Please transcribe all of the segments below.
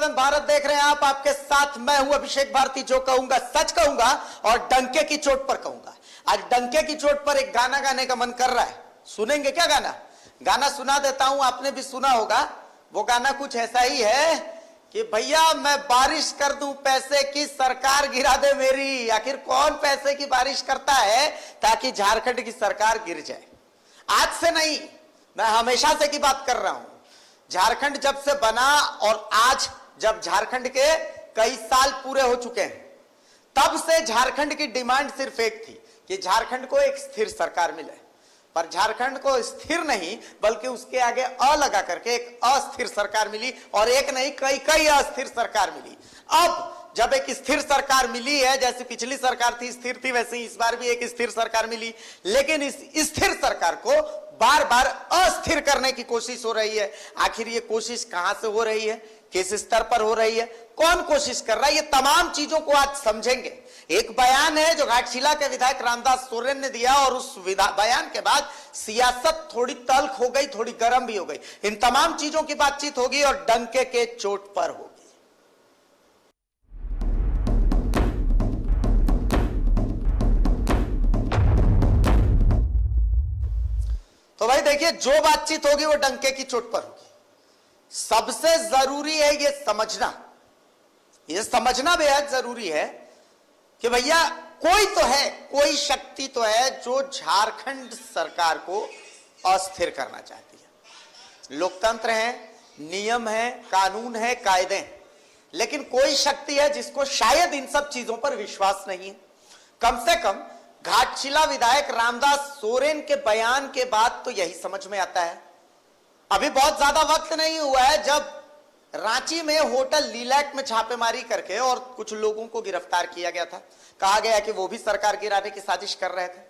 बुलंद भारत देख रहे हैं आप, आपके साथ मैं हूं अभिषेक भारती। जो कहूंगा सच कहूंगा और डंके की चोट पर कहूंगा। आज डंके की चोट पर एक गाना गाने का मन कर रहा है। सुनेंगे क्या गाना? गाना सुना देता हूं, आपने भी सुना होगा। वो गाना कुछ ऐसा ही है कि भैया मैं बारिश कर दूं पैसे की, सरकार गिरा दे मेरी। आखिर कौन पैसे की बारिश करता है ताकि झारखंड की सरकार गिर जाए? आज से नहीं, मैं हमेशा से की बात कर रहा हूं। झारखंड जब से बना और आज जब झारखंड के कई साल पूरे हो चुके हैं, तब से झारखंड की डिमांड सिर्फ एक थी कि झारखंड को एक स्थिर सरकार मिले। पर झारखंड को स्थिर नहीं बल्कि उसके आगे अ लगा करके एक अस्थिर सरकार मिली, और एक नहीं कई अस्थिर सरकार मिली। अब जब एक स्थिर सरकार मिली है, जैसे पिछली सरकार थी स्थिर थी, वैसे ही इस बार भी एक स्थिर सरकार मिली। लेकिन इस स्थिर सरकार को बार बार अस्थिर करने की कोशिश हो रही है। आखिर ये कोशिश कहां से हो रही है, किस स्तर पर हो रही है, कौन कोशिश कर रहा है, ये तमाम चीजों को आज समझेंगे। एक बयान है जो घाटशिला के विधायक रामदास सोरेन ने दिया, और उस बयान के बाद सियासत थोड़ी तल्ख हो गई, थोड़ी गर्म भी हो गई। इन तमाम चीजों की बातचीत होगी और डंके के चोट पर होगी। तो भाई देखिए, जो बातचीत होगी वो डंके की चोट पर होगी। सबसे जरूरी है ये समझना बेहद जरूरी है कि भैया कोई तो है, कोई शक्ति तो है जो झारखंड सरकार को अस्थिर करना चाहती है। लोकतंत्र है, नियम है, कानून है, कायदे हैं, लेकिन कोई शक्ति है जिसको शायद इन सब चीजों पर विश्वास नहीं है। कम से कम घाटशिला विधायक रामदास सोरेन के बयान के बाद तो यही समझ में आता है। अभी बहुत ज्यादा वक्त नहीं हुआ है जब रांची में होटल लीलैक में छापेमारी करके और कुछ लोगों को गिरफ्तार किया गया था। कहा गया कि वो भी सरकार गिराने की साजिश कर रहे थे।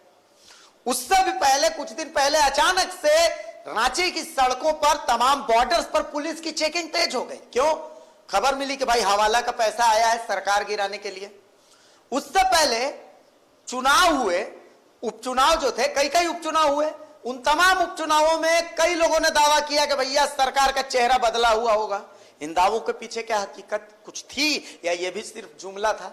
उससे भी पहले, कुछ दिन पहले, अचानक से रांची की सड़कों पर, तमाम बॉर्डर्स पर पुलिस की चेकिंग तेज हो गई। क्यों? खबर मिली कि भाई हवाला का पैसा आया है सरकार गिराने के लिए। उससे पहले चुनाव हुए, उपचुनाव जो थे, कई उपचुनाव हुए। उन तमाम उपचुनावों में कई लोगों ने दावा किया कि भैया सरकार का चेहरा बदला हुआ होगा। इन दावों के पीछे क्या हकीकत कुछ थी या ये भी सिर्फ जुमला था?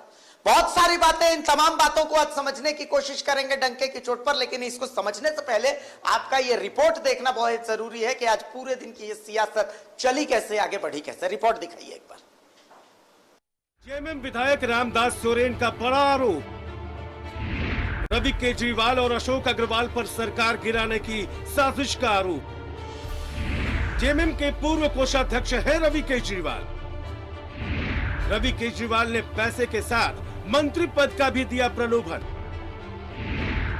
बहुत सारी बातें, इन तमाम बातों को आज समझने की कोशिश करेंगे डंके की चोट पर। लेकिन इसको समझने से पहले आपका ये रिपोर्ट देखना बहुत जरूरी है कि आज पूरे दिन की ये सियासत चली कैसे, आगे बढ़ी कैसे। रिपोर्ट दिखाइए एक बार। जेएमएम विधायक रामदास सोरेन का बड़ा आरोप, रवि केजरीवाल और अशोक अग्रवाल पर सरकार गिराने की साजिश का आरोप। जेएमएम के पूर्व कोषाध्यक्ष है रवि केजरीवाल। रवि केजरीवाल ने पैसे के साथ मंत्री पद का भी दिया प्रलोभन।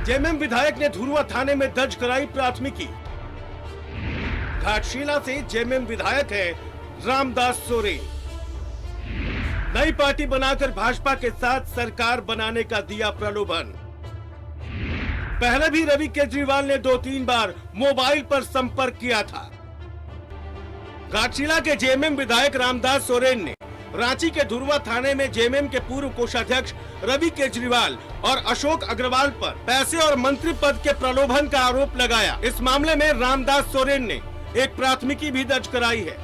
जेएमएम विधायक ने धुरुआ थाने में दर्ज कराई प्राथमिकी। घाटशिला से जेएमएम विधायक है रामदास सोरेन। नई पार्टी बनाकर भाजपा के साथ सरकार बनाने का दिया प्रलोभन। पहले भी रवि केजरीवाल ने 2-3 बार मोबाइल पर संपर्क किया था। घाटशिला के जेएमएम विधायक रामदास सोरेन ने रांची के धुरुआ थाने में जेएमएम के पूर्व कोषाध्यक्ष रवि केजरीवाल और अशोक अग्रवाल पर पैसे और मंत्री पद के प्रलोभन का आरोप लगाया। इस मामले में रामदास सोरेन ने एक प्राथमिकी भी दर्ज कराई है।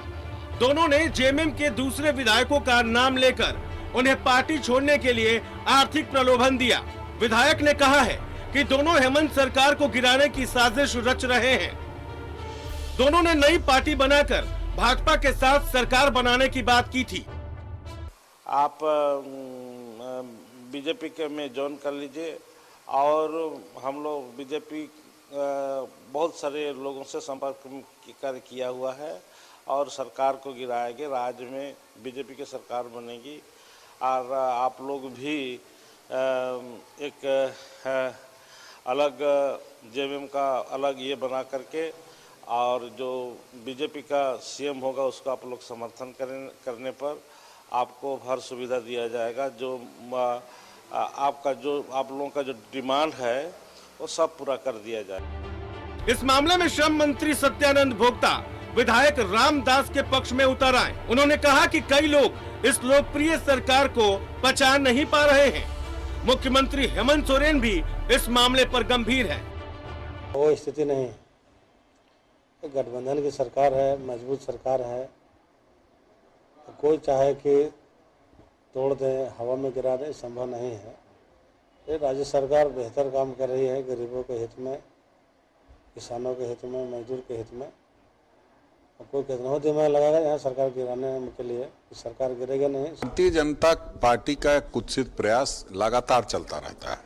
दोनों ने जेएमएम के दूसरे विधायकों का नाम लेकर उन्हें पार्टी छोड़ने के लिए आर्थिक प्रलोभन दिया। विधायक ने कहा है कि दोनों हेमंत सरकार को गिराने की साजिश रच रहे हैं। दोनों ने नई पार्टी बनाकर भाजपा के साथ सरकार बनाने की बात की थी। आप बीजेपी के में ज्वाइन कर लीजिए, और हम लोग बीजेपी बहुत सारे लोगों से संपर्क किया हुआ है और सरकार को गिराएंगे। राज्य में बीजेपी की सरकार बनेगी, और आप लोग भी एक अलग जेएमएम का अलग ये बना करके, और जो बीजेपी का सीएम होगा उसका आप लोग समर्थन करने पर आपको हर सुविधा दिया जाएगा। जो आपका जो आप लोगों का जो डिमांड है वो सब पूरा कर दिया जाएगा। इस मामले में श्रम मंत्री सत्यानंद भोक्ता विधायक रामदास के पक्ष में उतर आए। उन्होंने कहा कि कई लोग इस लोकप्रिय सरकार को पहचान नहीं पा रहे हैं। मुख्यमंत्री हेमंत सोरेन भी इस मामले पर गंभीर है। वो स्थिति नहीं, गठबंधन की सरकार है, मजबूत सरकार है। कोई चाहे कि तोड़ दें, हवा में गिरा दें, संभव नहीं है। ये राज्य सरकार बेहतर काम कर रही है गरीबों के हित में, किसानों के हित में, मजदूर के हित में। और कोई कितना दिमाग लगाएगा यहाँ सरकार गिराने के लिए, सरकार गिरेगा नहीं। भारतीय जनता पार्टी का कुत्सित प्रयास लगातार चलता रहता है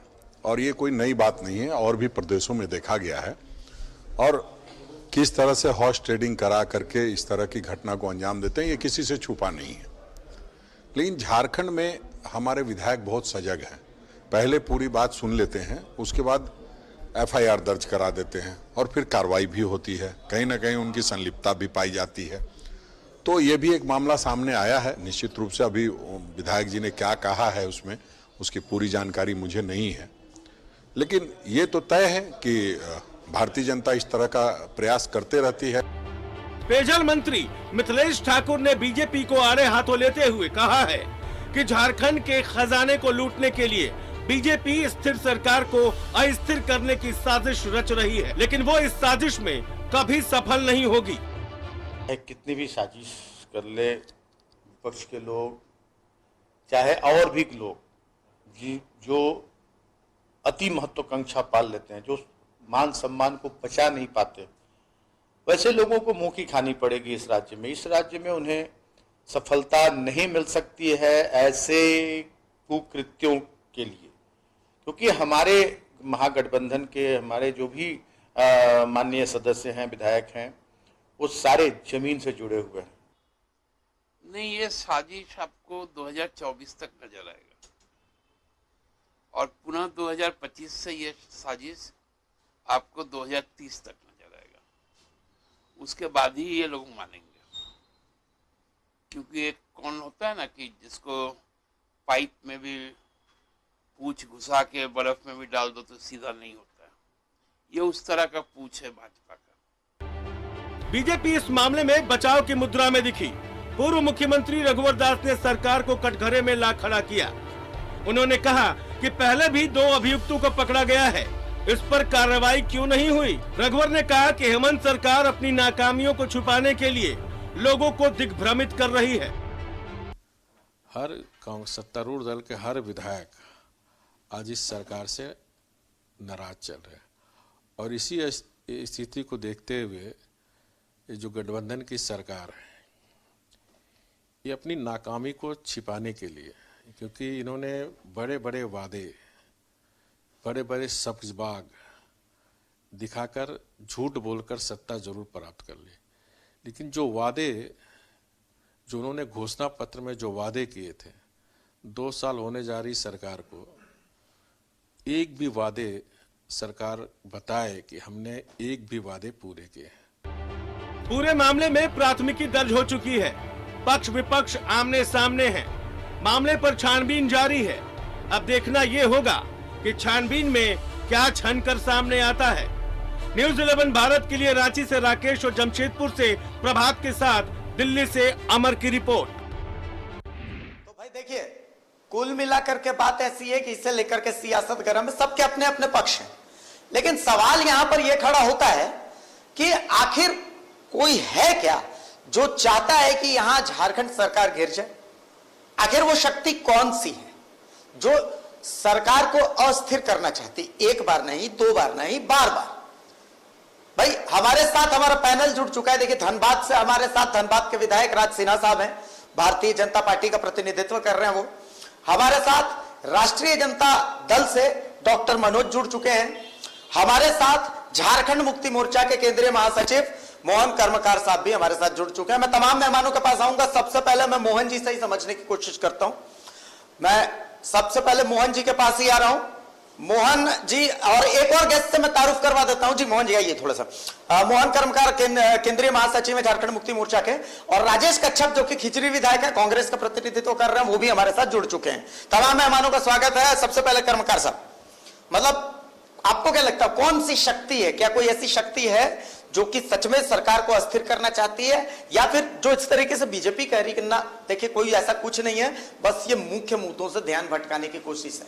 और ये कोई नई बात नहीं है, और भी प्रदेशों में देखा गया है। और किस तरह से हॉर्स ट्रेडिंग करा करके इस तरह की घटना को अंजाम देते हैं, ये किसी से छुपा नहीं है। लेकिन झारखंड में हमारे विधायक बहुत सजग हैं। पहले पूरी बात सुन लेते हैं, उसके बाद एफआईआर दर्ज करा देते हैं और फिर कार्रवाई भी होती है। कहीं ना कहीं उनकी संलिप्तता भी पाई जाती है। तो ये भी एक मामला सामने आया है। निश्चित रूप से अभी विधायक जी ने क्या कहा है उसमें, उसकी पूरी जानकारी मुझे नहीं है। लेकिन ये तो तय है कि भारतीय जनता इस तरह का प्रयास करते रहती है। पेयजल मंत्री मिथिलेश ठाकुर ने बीजेपी को आड़े हाथों लेते हुए कहा है कि झारखंड के खजाने को लूटने के लिए बीजेपी स्थिर सरकार को अस्थिर करने की साजिश रच रही है, लेकिन वो इस साजिश में कभी सफल नहीं होगी। कितनी भी साजिश कर ले विपक्ष के लोग, चाहे और भी लोग जो अति महत्वाकांक्षा पाल लेते हैं, जो मान सम्मान को बचा नहीं पाते, वैसे लोगों को मुंह की खानी पड़ेगी इस राज्य में। इस राज्य में उन्हें सफलता नहीं मिल सकती है ऐसे कुकृत्यों के लिए, क्योंकि हमारे महागठबंधन के हमारे जो भी माननीय सदस्य हैं, विधायक हैं, वो सारे जमीन से जुड़े हुए हैं। नहीं, ये साजिश आपको 2024 तक नजर आएगा और पुनः 2025 से ये साजिश आपको 2030 तक नजर आएगा। उसके बाद ही ये लोग मानेंगे, क्योंकि एक कौन होता है ना कि जिसको पाइप में भी पूछ घुसा के बर्फ में भी डाल दो तो सीधा नहीं होता है। ये उस तरह का पूछ है भाजपा का। बीजेपी इस मामले में बचाव की मुद्रा में दिखी। पूर्व मुख्यमंत्री रघुवर दास ने सरकार को कटघरे में ला खड़ा किया। उन्होंने कहा कि पहले भी 2 अभियुक्तों को पकड़ा गया है, इस पर कार्रवाई क्यों नहीं हुई। रघुवर ने कहा कि हेमंत सरकार अपनी नाकामियों को छुपाने के लिए लोगों को दिग्भ्रमित कर रही है। हर सत्तारूढ़ दल के हर विधायक आज इस सरकार से नाराज चल रहे हैं और इसी स्थिति को देखते हुए ये जो गठबंधन की सरकार है, ये अपनी नाकामी को छिपाने के लिए, क्योंकि इन्होंने बड़े बड़े वादे, बड़े बड़े सब्ज़बाग दिखाकर झूठ बोलकर सत्ता जरूर प्राप्त कर ली, लेकिन जो वादे जो उन्होंने घोषणा पत्र में जो वादे किए थे, 2 साल होने जा रही सरकार को एक भी वादे सरकार बताए कि हमने एक भी वादे पूरे किए हैं। पूरे मामले में प्राथमिकी दर्ज हो चुकी है। पक्ष विपक्ष आमने सामने हैं। मामले पर छानबीन जारी है। अब देखना ये होगा कि छानबीन में क्या छनकर सामने आता है। न्यूज़ 11 भारत के लिए रांची से राकेश और जमशेदपुर से प्रभात के साथ दिल्ली से अमर की रिपोर्ट। तो भाई देखिए, कुल मिलाकर के बात ऐसी है कि इसे लेकर के सियासत गर्म है, सबके अपने अपने पक्ष हैं। लेकिन सवाल यहां पर यह खड़ा होता है कि आखिर कोई है क्या जो चाहता है कि यहां झारखंड सरकार गिर जाए? आखिर वो शक्ति कौन सी है जो सरकार को अस्थिर करना चाहती? एक बार नहीं, 2 बार नहीं, बार बार। भाई हमारे साथ हमारा पैनल जुड़ चुका है। देखिए, धनबाद से हमारे साथ धनबाद के विधायक राज सिन्हा साहब हैं, भारतीय जनता पार्टी का प्रतिनिधित्व कर रहे हैं वो। हमारे साथ राष्ट्रीय जनता दल से डॉक्टर मनोज जुड़ चुके हैं। हमारे साथ झारखंड मुक्ति मोर्चा के केंद्रीय महासचिव मोहन कर्मकार साहब भी हमारे साथ जुड़ चुके हैं। मैं तमाम मेहमानों के पास आऊंगा। सबसे पहले मैं मोहन जी से ही समझने की कोशिश करता हूं। मैं सबसे पहले मोहन जी के पास ही आ रहा हूं। मोहन जी, और एक और गेस्ट से मैं तारुफ करवा देता हूं जी। मोहन जी आइए थोड़ा सा। मोहन कर्मकार केंद्रीय महासचिव है झारखंड मुक्ति मोर्चा के, और राजेश कच्छप जो कि खिचड़ी विधायक है, कांग्रेस का प्रतिनिधित्व कर रहे हैं, वो भी हमारे साथ जुड़ चुके हैं। तमाम मेहमानों का स्वागत है। सबसे पहले कर्मकार साहब, मतलब आपको क्या लगता है कौन सी शक्ति है? क्या कोई ऐसी शक्ति है जो कि सच में सरकार को अस्थिर करना चाहती है, या फिर जो इस तरीके से बीजेपी कह रही कि ना देखिए कोई ऐसा कुछ नहीं है, बस ये मुख्य मुद्दों से ध्यान भटकाने की कोशिश है?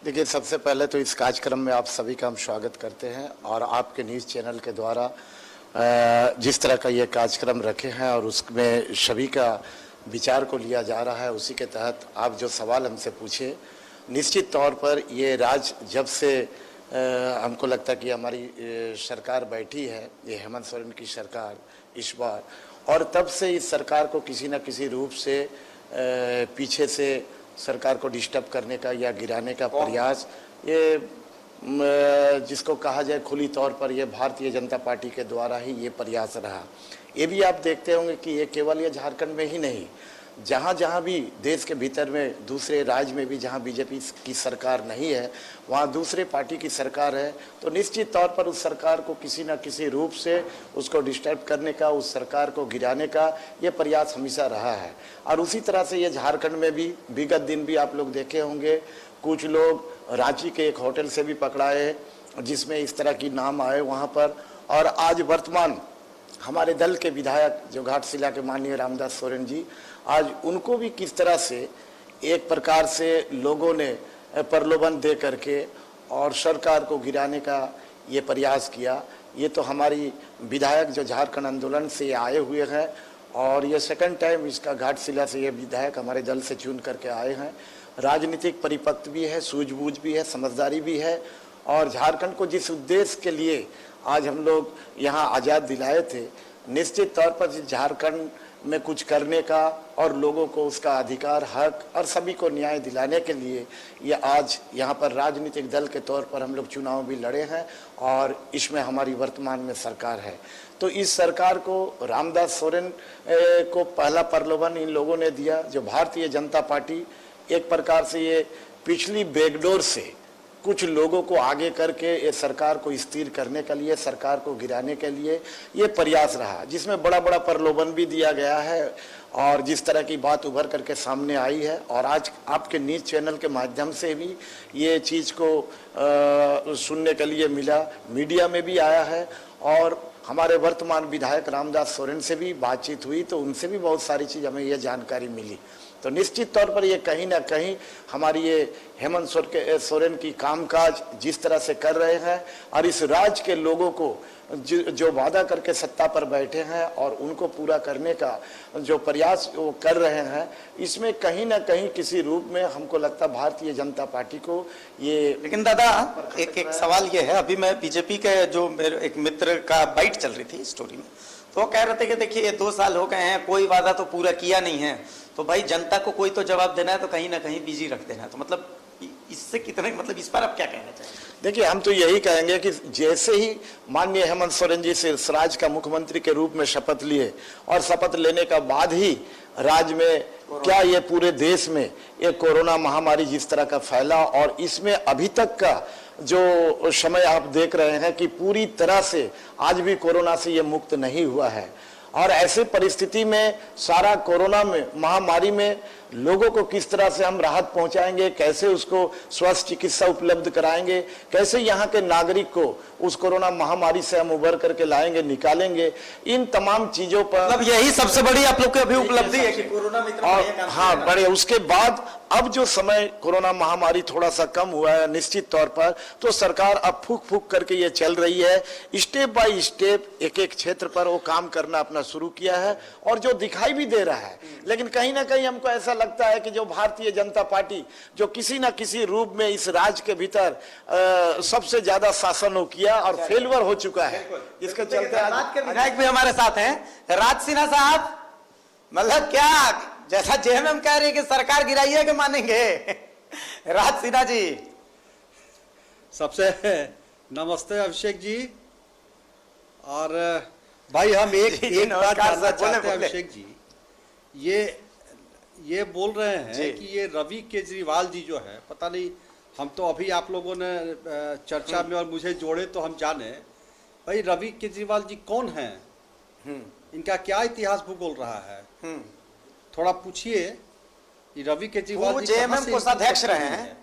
देखिए, सबसे पहले तो इस कार्यक्रम में आप सभी का हम स्वागत करते हैं और आपके न्यूज़ चैनल के द्वारा जिस तरह का ये कार्यक्रम रखे हैं और उसमें सभी का विचार को लिया जा रहा है, उसी के तहत आप जो सवाल हमसे पूछे, निश्चित तौर पर ये राज्य जब से हमको लगता है कि हमारी सरकार बैठी है, ये हेमंत सोरेन की सरकार इस बार, और तब से इस सरकार को किसी न किसी रूप से पीछे से सरकार को डिस्टर्ब करने का या गिराने का प्रयास, ये जिसको कहा जाए खुली तौर पर, ये भारतीय जनता पार्टी के द्वारा ही ये प्रयास रहा। ये भी आप देखते होंगे कि ये केवल ये झारखंड में ही नहीं, जहाँ जहाँ भी देश के भीतर में, दूसरे राज्य में भी जहाँ बीजेपी की सरकार नहीं है, वहाँ दूसरे पार्टी की सरकार है, तो निश्चित तौर पर उस सरकार को किसी न किसी रूप से उसको डिस्टर्ब करने का, उस सरकार को गिराने का ये प्रयास हमेशा रहा है। और उसी तरह से ये झारखंड में भी विगत दिन भी आप लोग देखे होंगे, कुछ लोग रांची के एक होटल से भी पकड़ाए जिसमें इस तरह की नाम आए वहाँ पर, और आज वर्तमान हमारे दल के विधायक जो घाटशिला के माननीय रामदास सोरेन जी, आज उनको भी किस तरह से एक प्रकार से लोगों ने प्रलोभन दे करके और सरकार को गिराने का ये प्रयास किया। ये तो हमारी विधायक जो झारखंड आंदोलन से आए हुए हैं, और ये सेकंड टाइम इसका घाटशिला से ये विधायक हमारे दल से चुन करके आए हैं। राजनीतिक परिपक्व भी है, सूझबूझ भी है, समझदारी भी है, और झारखंड को जिस उद्देश्य के लिए आज हम लोग यहाँ आज़ाद दिलाए थे, निश्चित तौर पर झारखंड में कुछ करने का और लोगों को उसका अधिकार, हक और सभी को न्याय दिलाने के लिए ये आज यहाँ पर राजनीतिक दल के तौर पर हम लोग चुनाव भी लड़े हैं, और इसमें हमारी वर्तमान में सरकार है। तो इस सरकार को रामदास सोरेन को पहला प्रलोभन इन लोगों ने दिया, जो भारतीय जनता पार्टी एक प्रकार से ये पिछली बैकडोर से कुछ लोगों को आगे करके ये सरकार को स्थिर करने के लिए, सरकार को गिराने के लिए ये प्रयास रहा, जिसमें बड़ा बड़ा प्रलोभन भी दिया गया है, और जिस तरह की बात उभर करके सामने आई है, और आज आपके न्यूज़ चैनल के माध्यम से भी ये चीज़ को सुनने के लिए मिला, मीडिया में भी आया है, और हमारे वर्तमान विधायक रामदास सोरेन से भी बातचीत हुई, तो उनसे भी बहुत सारी चीज़ हमें ये जानकारी मिली। तो निश्चित तौर पर ये कहीं ना कहीं हमारी ये हेमंत सोरेन की कामकाज जिस तरह से कर रहे हैं, और इस राज्य के लोगों को जो वादा करके सत्ता पर बैठे हैं और उनको पूरा करने का जो प्रयास वो कर रहे हैं, इसमें कहीं ना कहीं किसी रूप में हमको लगता है भारतीय जनता पार्टी को ये। लेकिन दादा एक सवाल ये है, अभी मैं बीजेपी के जो मेरे एक मित्र का बाइट चल रही थी स्टोरी में, तो वो कह रहे थे कि देखिए ये 2 साल हो गए हैं, कोई वादा तो पूरा किया नहीं है, तो भाई जनता को कोई तो जवाब देना है, तो कहीं ना कहीं बिजी रख देना है। तो मतलब इससे कितने, मतलब इस पर आप क्या कहना चाहिए? देखिए, हम तो यही कहेंगे कि जैसे ही माननीय हेमंत सोरेन जी से इस राज्य का मुख्यमंत्री के रूप में शपथ लिए, और शपथ लेने का बाद ही राज्य में क्या ये पूरे देश में ये कोरोना महामारी जिस तरह का फैला, और इसमें अभी तक का जो समय आप देख रहे हैं कि पूरी तरह से आज भी कोरोना से ये मुक्त नहीं हुआ है, और ऐसे परिस्थिति में सारा कोरोना में महामारी में लोगों को किस तरह से हम राहत पहुंचाएंगे, कैसे उसको स्वास्थ्य चिकित्सा उपलब्ध कराएंगे, कैसे यहाँ के नागरिक को उस कोरोना महामारी से हम उभर करके लाएंगे, निकालेंगे, इन तमाम चीजों पर मतलब यही सबसे बड़ी आप लोग की अभी उपलब्धि है कि कोरोना में इतना और बढ़िया काम हाँ किया। बड़े उसके बाद अब जो समय कोरोना महामारी थोड़ा सा कम हुआ है निश्चित तौर पर, तो सरकार अब फूक फूक करके ये चल रही है, स्टेप बाय स्टेप एक एक क्षेत्र पर वो काम करना अपना शुरू किया है, और जो दिखाई भी दे रहा है। लेकिन कहीं ना कहीं हमको ऐसा लगता है कि जो भारतीय जनता पार्टी जो किसी ना किसी रूप में इस राज्य के भीतर सबसे ज्यादा शासन हो किया और फेलवर हो चुका है, इसके चलते विधायक भी हमारे साथ हैं, राज सिन्हा साहब, मतलब क्या जैसा जेएमएम कह रही है कि सरकार गिराई है कि मानेंगे? राज सिन्हा जी, सबसे नमस्ते अभिषेक जी। और भाई हम एक बात जानना चाहते हैं अभिषेक जी, ये बोल रहे हैं कि ये रवि केजरीवाल जी जो है, पता नहीं, हम तो अभी आप लोगों ने चर्चा में और मुझे जोड़े तो हम जाने, भाई रवि केजरीवाल जी कौन हैं, इनका क्या इतिहास भूगोल रहा है, थोड़ा पूछिए। रवि केजरीवाल जी जेएमएम कोषाध्यक्ष रहे हैं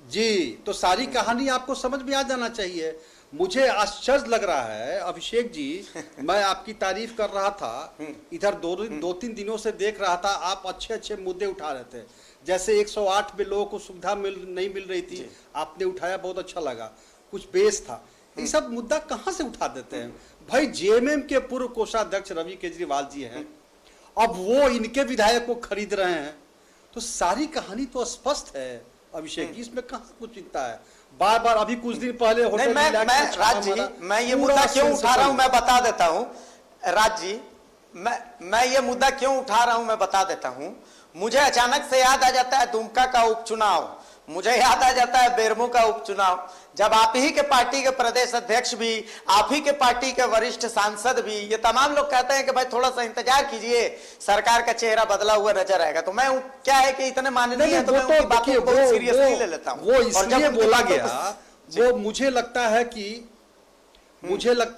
जी, तो सारी कहानी आपको समझ में आ जाना चाहिए। मुझे आश्चर्य लग रहा है अभिषेक जी, मैं आपकी तारीफ कर रहा था, इधर 2-3 दिनों से देख रहा था, आप अच्छे अच्छे मुद्दे उठा रहे थे, जैसे 108 में लोगों को सुविधा नहीं मिल रही थी, आपने उठाया, बहुत अच्छा लगा, कुछ बेस था। ये सब मुद्दा कहाँ से उठा देते हैं भाई? जेएमएम के पूर्व कोषाध्यक्ष रवि केजरीवाल जी हैं, अब वो इनके विधायक को खरीद रहे हैं, तो सारी कहानी तो स्पष्ट है अभिषेक जी, इसमें कहाँ कुछ चिंता है। बार बार अभी कुछ दिन पहले नहीं, मैं राज जी, मैं ये मुद्दा क्यों उठा रहा हूं मैं बता देता हूं। राज जी, मैं ये मुद्दा क्यों उठा रहा हूं मैं बता देता हूं। मुझे अचानक से याद आ जाता है दुमका का उपचुनाव, मुझे याद आ जाता है बेरमो का उपचुनाव, जब आप ही के पार्टी के प्रदेश अध्यक्ष भी, आप ही के पार्टी के वरिष्ठ सांसद भी, ये तमाम लोग कहते हैं कि भाई थोड़ा सा इंतजार कीजिए, सरकार का चेहरा बदला हुआ नजर आएगा। तो मैं क्या है कि इतने माननीय है तो मैं उनकी बातों को बहुत सीरियसली ले लेता हूं। वो इसलिए बोला गया, वो मुझे लगता है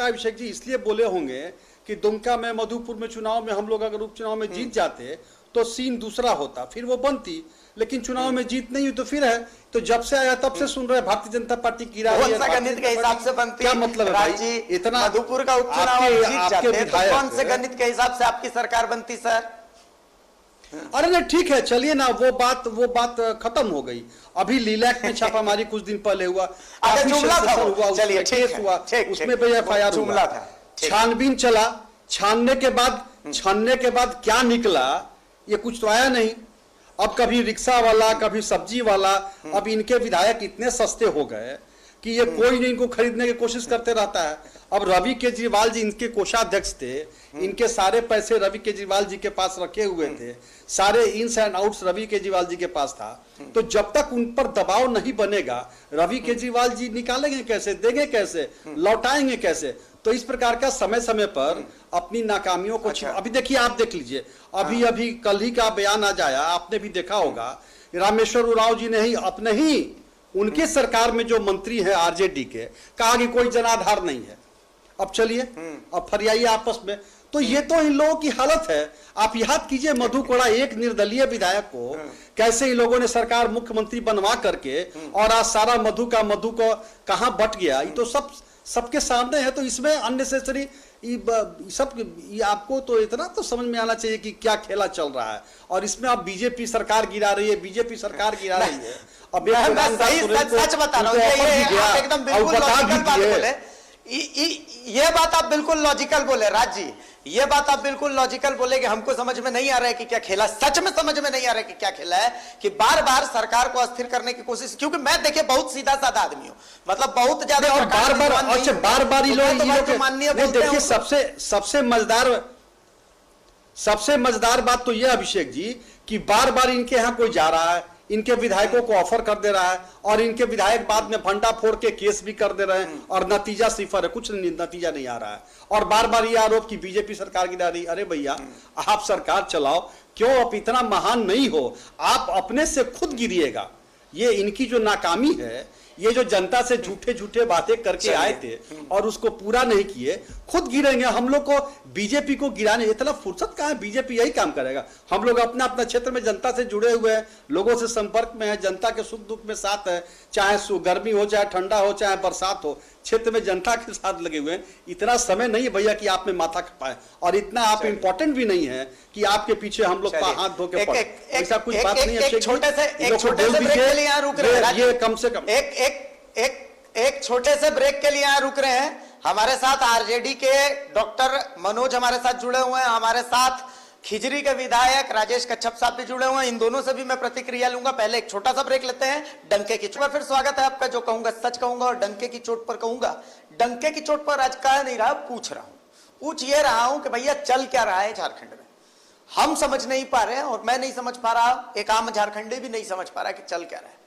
अभिषेक जी इसलिए बोले होंगे कि दुमका में, मधुपुर में चुनाव में हम लोग अगर उपचुनाव में जीत जाते तो सीन दूसरा होता, फिर वो बनती, लेकिन चुनाव में जीत नहीं हुई तो फिर है। तो जब से आया तब से सुन रहे हैं भारतीय जनता पार्टी की गणित के हिसाब से बनती, क्या मतलब है भाई? इतना मधुपुर का उपचुनाव जीत जाते तो कौन से गणित के हिसाब से आपकी सरकार बनती सर? अरे नहीं ठीक है, चलिए ना, वो बात खत्म हो गई। अभी लीलैक में छापामारी कुछ दिन पहले हुआ, चलिए केस हुआ, उसमें भी FIR हुआ, छानबीन चला, छानने के बाद क्या निकला ये कुछ तो आया नहीं। अब कभी रिक्शा वाला, कभी सब्जी वाला, अब इनके विधायक इतने सस्ते हो गए कि ये कोई नहीं इनको खरीदने की कोशिश करते रहता है। अब रवि केजरीवाल जी इनके कोषाध्यक्ष थे, इनके सारे पैसे रवि केजरीवाल जी के पास रखे हुए थे, सारे इन्स एंड आउट्स रवि केजरीवाल जी के पास था। तो जब तक उन पर दबाव नहीं बनेगा, रवि केजरीवाल जी निकालेंगे कैसे, देंगे कैसे, लौटाएंगे कैसे? तो इस प्रकार का समय समय पर अपनी नाकामियों को अभी देखिए, आप देख लीजिए, अभी कल ही का बयान आ जाया, आपने भी देखा होगा, रामेश्वर उरांव जी ने ही अपने ही उनके सरकार में जो मंत्री है आरजेडी के, कहा कि कोई जनाधार नहीं है। अब चलिए, अब फरियाइए आपस में। तो ये तो इन लोगों की हालत है। आप याद कीजिए मधु कोड़ा, एक निर्दलीय विधायक को कैसे इन लोगों ने सरकार मुख्यमंत्री बनवा करके, और आज सारा मधु को कहां बट गया, ये तो सबके सामने है। तो इसमें अननेसेसरी आपको तो इतना तो समझ में आना चाहिए कि क्या खेला चल रहा है। और इसमें आप बीजेपी सरकार गिरा रही है, अब सच बता रहा हूं, ये एकदम बिल्कुल लॉजिकल बात बोले, ये बात आप बिल्कुल लॉजिकल बोले राज जी, ये बात आप बिल्कुल लॉजिकल बोले कि हमको समझ में नहीं आ रहा है कि क्या खेला, सच में समझ में नहीं आ रहा है कि क्या खेला है, कि बार बार सरकार को अस्थिर करने की कोशिश। क्योंकि मैं देखिए बहुत सीधा साधा आदमी हूं, मतलब बहुत ज्यादा बार बार देखिए, सबसे मजेदार बात तो यह अभिषेक जी कि बार बार इनके यहाँ कोई जा रहा है, इनके विधायकों को ऑफर कर दे रहा है, और इनके विधायक बाद में भंडा फोड़ के केस भी कर दे रहे हैं, और नतीजा सिफर है, कुछ नतीजा नहीं आ रहा है। और बार बार ये आरोप कि बीजेपी सरकार गिरा रही। अरे भैया, आप सरकार चलाओ, क्यों आप इतना महान नहीं हो, आप अपने से खुद गिरिएगा। ये इनकी जो नाकामी है, ये जो जनता से झूठे बातें करके आए थे और उसको पूरा नहीं किए, खुद गिरेंगे। हम लोग को बीजेपी को गिराने इतना फुर्सत कहाँ है? बीजेपी यही काम करेगा। हम लोग अपना क्षेत्र में जनता से जुड़े हुए हैं, लोगों से संपर्क में है, जनता के सुख दुख में साथ है, चाहे गर्मी हो, चाहे ठंडा हो, चाहे बरसात हो, क्षेत्र में जनता के साथ लगे हुए हैं। इतना समय नहीं है भैया कि आप में माथा खपाए, और इतना आप इम्पोर्टेंट भी नहीं है कि आपके पीछे हम लोग हाथ धो के पड़े। ऐसा कुछ बात नहीं है। छोटे से ब्रेक के लिए यहाँ रुक रहे हैं। हमारे साथ आरजेडी के डॉक्टर मनोज हमारे साथ जुड़े हुए हैं, हमारे साथ खिजरी के विधायक राजेश कच्छप साहब भी जुड़े हुए हैं। इन दोनों से भी मैं प्रतिक्रिया लूंगा। पहले एक छोटा सा ब्रेक लेते हैं। डंके की चोट पर फिर स्वागत है आपका। जो कहूंगा सच कहूंगा, और डंके की चोट पर कहूंगा। डंके की चोट पर आज कह नहीं रहा, पूछ रहा हूं। पूछ ये रहा हूं कि भैया चल क्या रहा है झारखंड में, हम समझ नहीं पा रहे हैं, और मैं नहीं समझ पा रहा, एक आम झारखंडी भी नहीं समझ पा रहा कि चल क्या रहा है।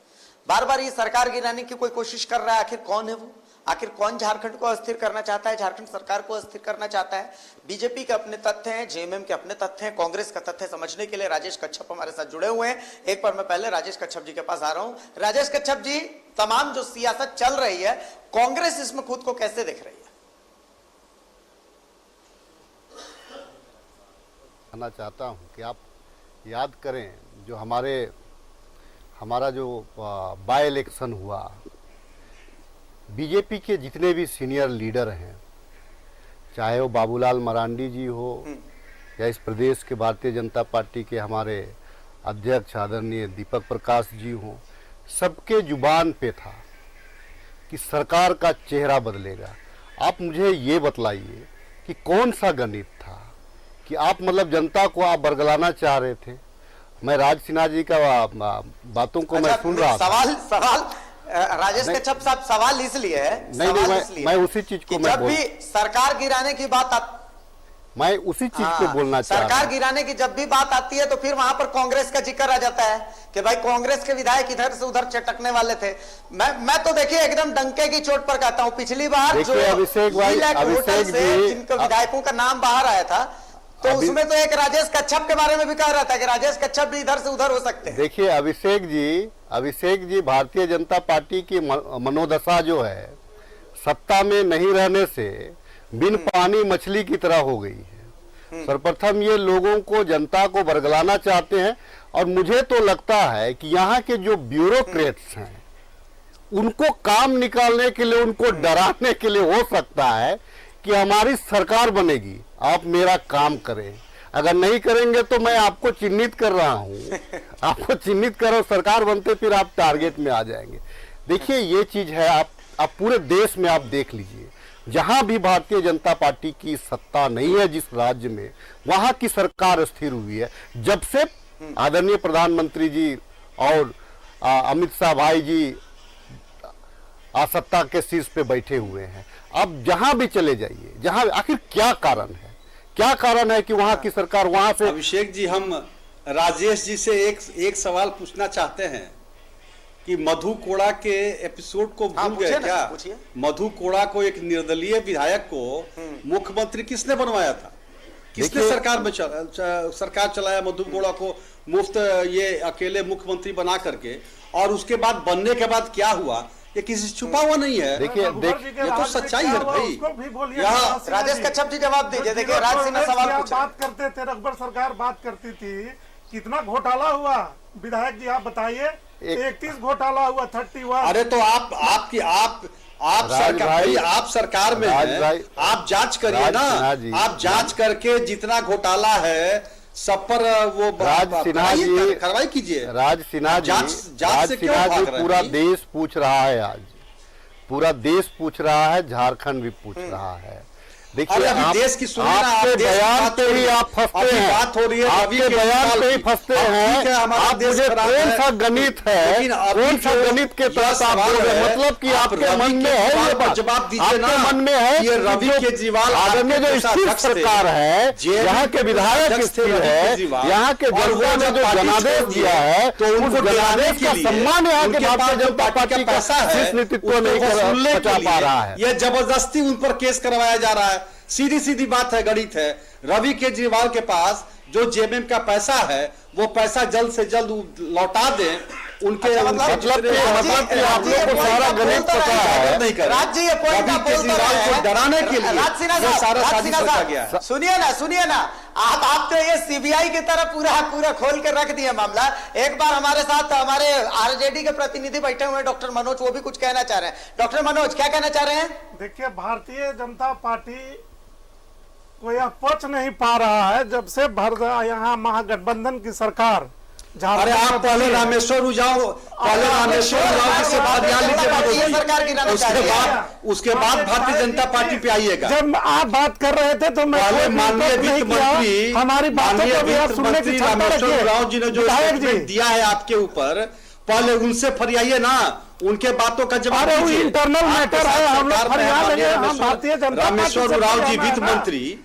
बार बार ये सरकार गिराने की कोई कोशिश कर रहा है। आखिर कौन है वो? आखिर कौन झारखंड को अस्थिर करना चाहता है, झारखंड सरकार को अस्थिर करना चाहता है? बीजेपी के अपने तथ्य हैं, जेएमएम के अपने तथ्य हैं, कांग्रेस का तथ्य समझने के लिए राजेश कच्छप हमारे साथ जुड़े हुए हैं। एक बार मैं पहले राजेश कच्छप जी के पास आ रहा हूं। राजेश कच्छप जी, तमाम जो सियासत चल रही है, कांग्रेस इसमें खुद को कैसे देख रही है? कहना चाहता हूं कि आप याद करें, जो हमारा जो बाय इलेक्शन हुआ, बीजेपी के जितने भी सीनियर लीडर हैं, चाहे वो बाबूलाल मरांडी जी हो या इस प्रदेश के भारतीय जनता पार्टी के हमारे अध्यक्ष आदरणीय दीपक प्रकाश जी हों, सबके जुबान पे था कि सरकार का चेहरा बदलेगा। आप मुझे ये बतलाइए कि कौन सा गणित था कि आप मतलब जनता को आप बरगलाना चाह रहे थे। मैं राज सिन्हा जी का बातों को मैं सुन रहा था। सवाल राजेश कच्छप साहब सवाल इसलिए है, नहीं, मैं उसी चीज को जब भी सरकार गिराने की बात मैं उसी चीज को बोलना चाह रहा हूं। सरकार गिराने की जब भी बात आती है तो फिर वहां पर कांग्रेस का जिक्र आ जाता है कि भाई कांग्रेस के विधायक इधर से उधर चटकने वाले थे। मैं तो देखिए एकदम डंके की चोट पर कहता हूं, पिछली बार जो अभिषेक जी जिनके विधायकों का नाम बाहर आया था तो उसमें तो एक राजेश कच्छप के बारे में भी कह रहा था कि राजेश कच्छप भी इधर से उधर हो सकते हैं। देखिए अभिषेक जी भारतीय जनता पार्टी की मनोदशा जो है सत्ता में नहीं रहने से बिन पानी मछली की तरह हो गई है। सर्वप्रथम ये लोगों को, जनता को बरगलाना चाहते हैं और मुझे तो लगता है कि यहाँ के जो ब्यूरोक्रेट्स हैं उनको काम निकालने के लिए, उनको डराने के लिए हो सकता है कि हमारी सरकार बनेगी, आप मेरा काम करें, अगर नहीं करेंगे तो मैं आपको चिन्हित कर रहा हूं, आपको चिन्हित करो, सरकार बनते फिर आप टारगेट में आ जाएंगे। देखिए ये चीज है, आप पूरे देश में आप देख लीजिए, जहां भी भारतीय जनता पार्टी की सत्ता नहीं है जिस राज्य में, वहां की सरकार स्थिर हुई है। जब से आदरणीय प्रधानमंत्री जी और अमित शाह भाई जी सत्ता के शीर्ष पे बैठे हुए हैं, अब जहां भी चले जाइए, जहां आखिर क्या कारण है कि वहां की सरकार वहां से। अभिषेक जी, हम राजेश जी से एक सवाल पूछना चाहते हैं कि मधु कोड़ा के एपिसोड को भूल गए क्या? मधु कोड़ा को, एक निर्दलीय विधायक को मुख्यमंत्री किसने बनवाया था? किसने सरकार में सरकार चलाया मधु कोड़ा को मुफ्त ये अकेले मुख्यमंत्री बना करके, और उसके बाद बनने के बाद क्या हुआ ये किसी छुपा हुआ नहीं है। देखिए ये तो सच्चाई है भाई। यहाँ राजेश कच्छप जी जवाब दीजिए। देखिए राज सिन्हा सवाल पूछा, बात करते थे, रघुबर सरकार बात करती थी, कितना घोटाला हुआ विधायक जी आप बताइए? 31 घोटाला हुआ, 31। अरे तो आप सरकार में हैं, आप जांच करिए ना, आप जांच करके जितना घोटाला है सब पर वो कार्रवाई कीजिए। राज सिन्हा जी पूरा देश पूछ रहा है, आज पूरा देश पूछ रहा है, झारखंड भी पूछ रहा है। देखिए देश की आपके बयान पे ही आप फंसते हैं, बात हो रही है, आपके बयान पे ही फंसते हैं। आप मुझे कौन सा गणित है, कौन सा गणित के तहत आप बोल रहे हैं? मतलब कि आपके मन में है ये बात, जवाब दीजिए ना। मन में है ये रवि केजरीवाल आदरणीय जो स्थिर सरकार है, यहाँ के विधायक स्थिर है, यहाँ के जनता ने जो जनादेश दिया है तो उनको जनादेश का सम्मान यहाँ के भारतीय जनता पार्टी का शीर्ष नेतृत्व नहीं कर पा रहा है। ये जबरदस्ती उन पर केस करवाया जा रहा है। सीधी बात है, गणित है। रवि केजरीवाल के पास जो जेएमएम का पैसा है वो पैसा जल्द से जल्द लौटा दें। उनके मतलब कि आप लोग को सारा गणित पता है। नहीं कर राज्य ये पॉइंट आप बोल रहे हैं डराने के लिए सारा साजिश रचा गया है। सुनिए ना आप तो ये सीबीआई की तरह पूरा खोल के रख दिया मामला। एक बार हमारे साथ हमारे आरजेडी के प्रतिनिधि बैठे हुए हैं डॉक्टर मनोज, वो भी कुछ कहना चाह रहे हैं। डॉक्टर मनोज क्या कहना चाह रहे हैं? देखिए भारतीय जनता पार्टी को यह पच नहीं पा रहा है जब से यहाँ महागठबंधन की सरकार। अरे आप पहले रामेश्वर उरांव की से बात ध्यान लीजिए, सरकार की उसके बाद भारतीय जनता पार्टी पे आइएगा। जब आप बात कर रहे थे तो मैं माननीय वित्त मंत्री, हमारी बातों को भी आप सुनने की क्षमता रामेश्वर रखिए। उरांव जी ने जो स्टेटमेंट दिया है आपके ऊपर, पहले उनसे फरियाइए ना, उनके बातों का जवाब दीजिए। इंटरनल मैटर है, हम लोग फरियाद लेंगे। हम भारतीय जनता रामेश्वर उरांव जी वित्त मंत्री,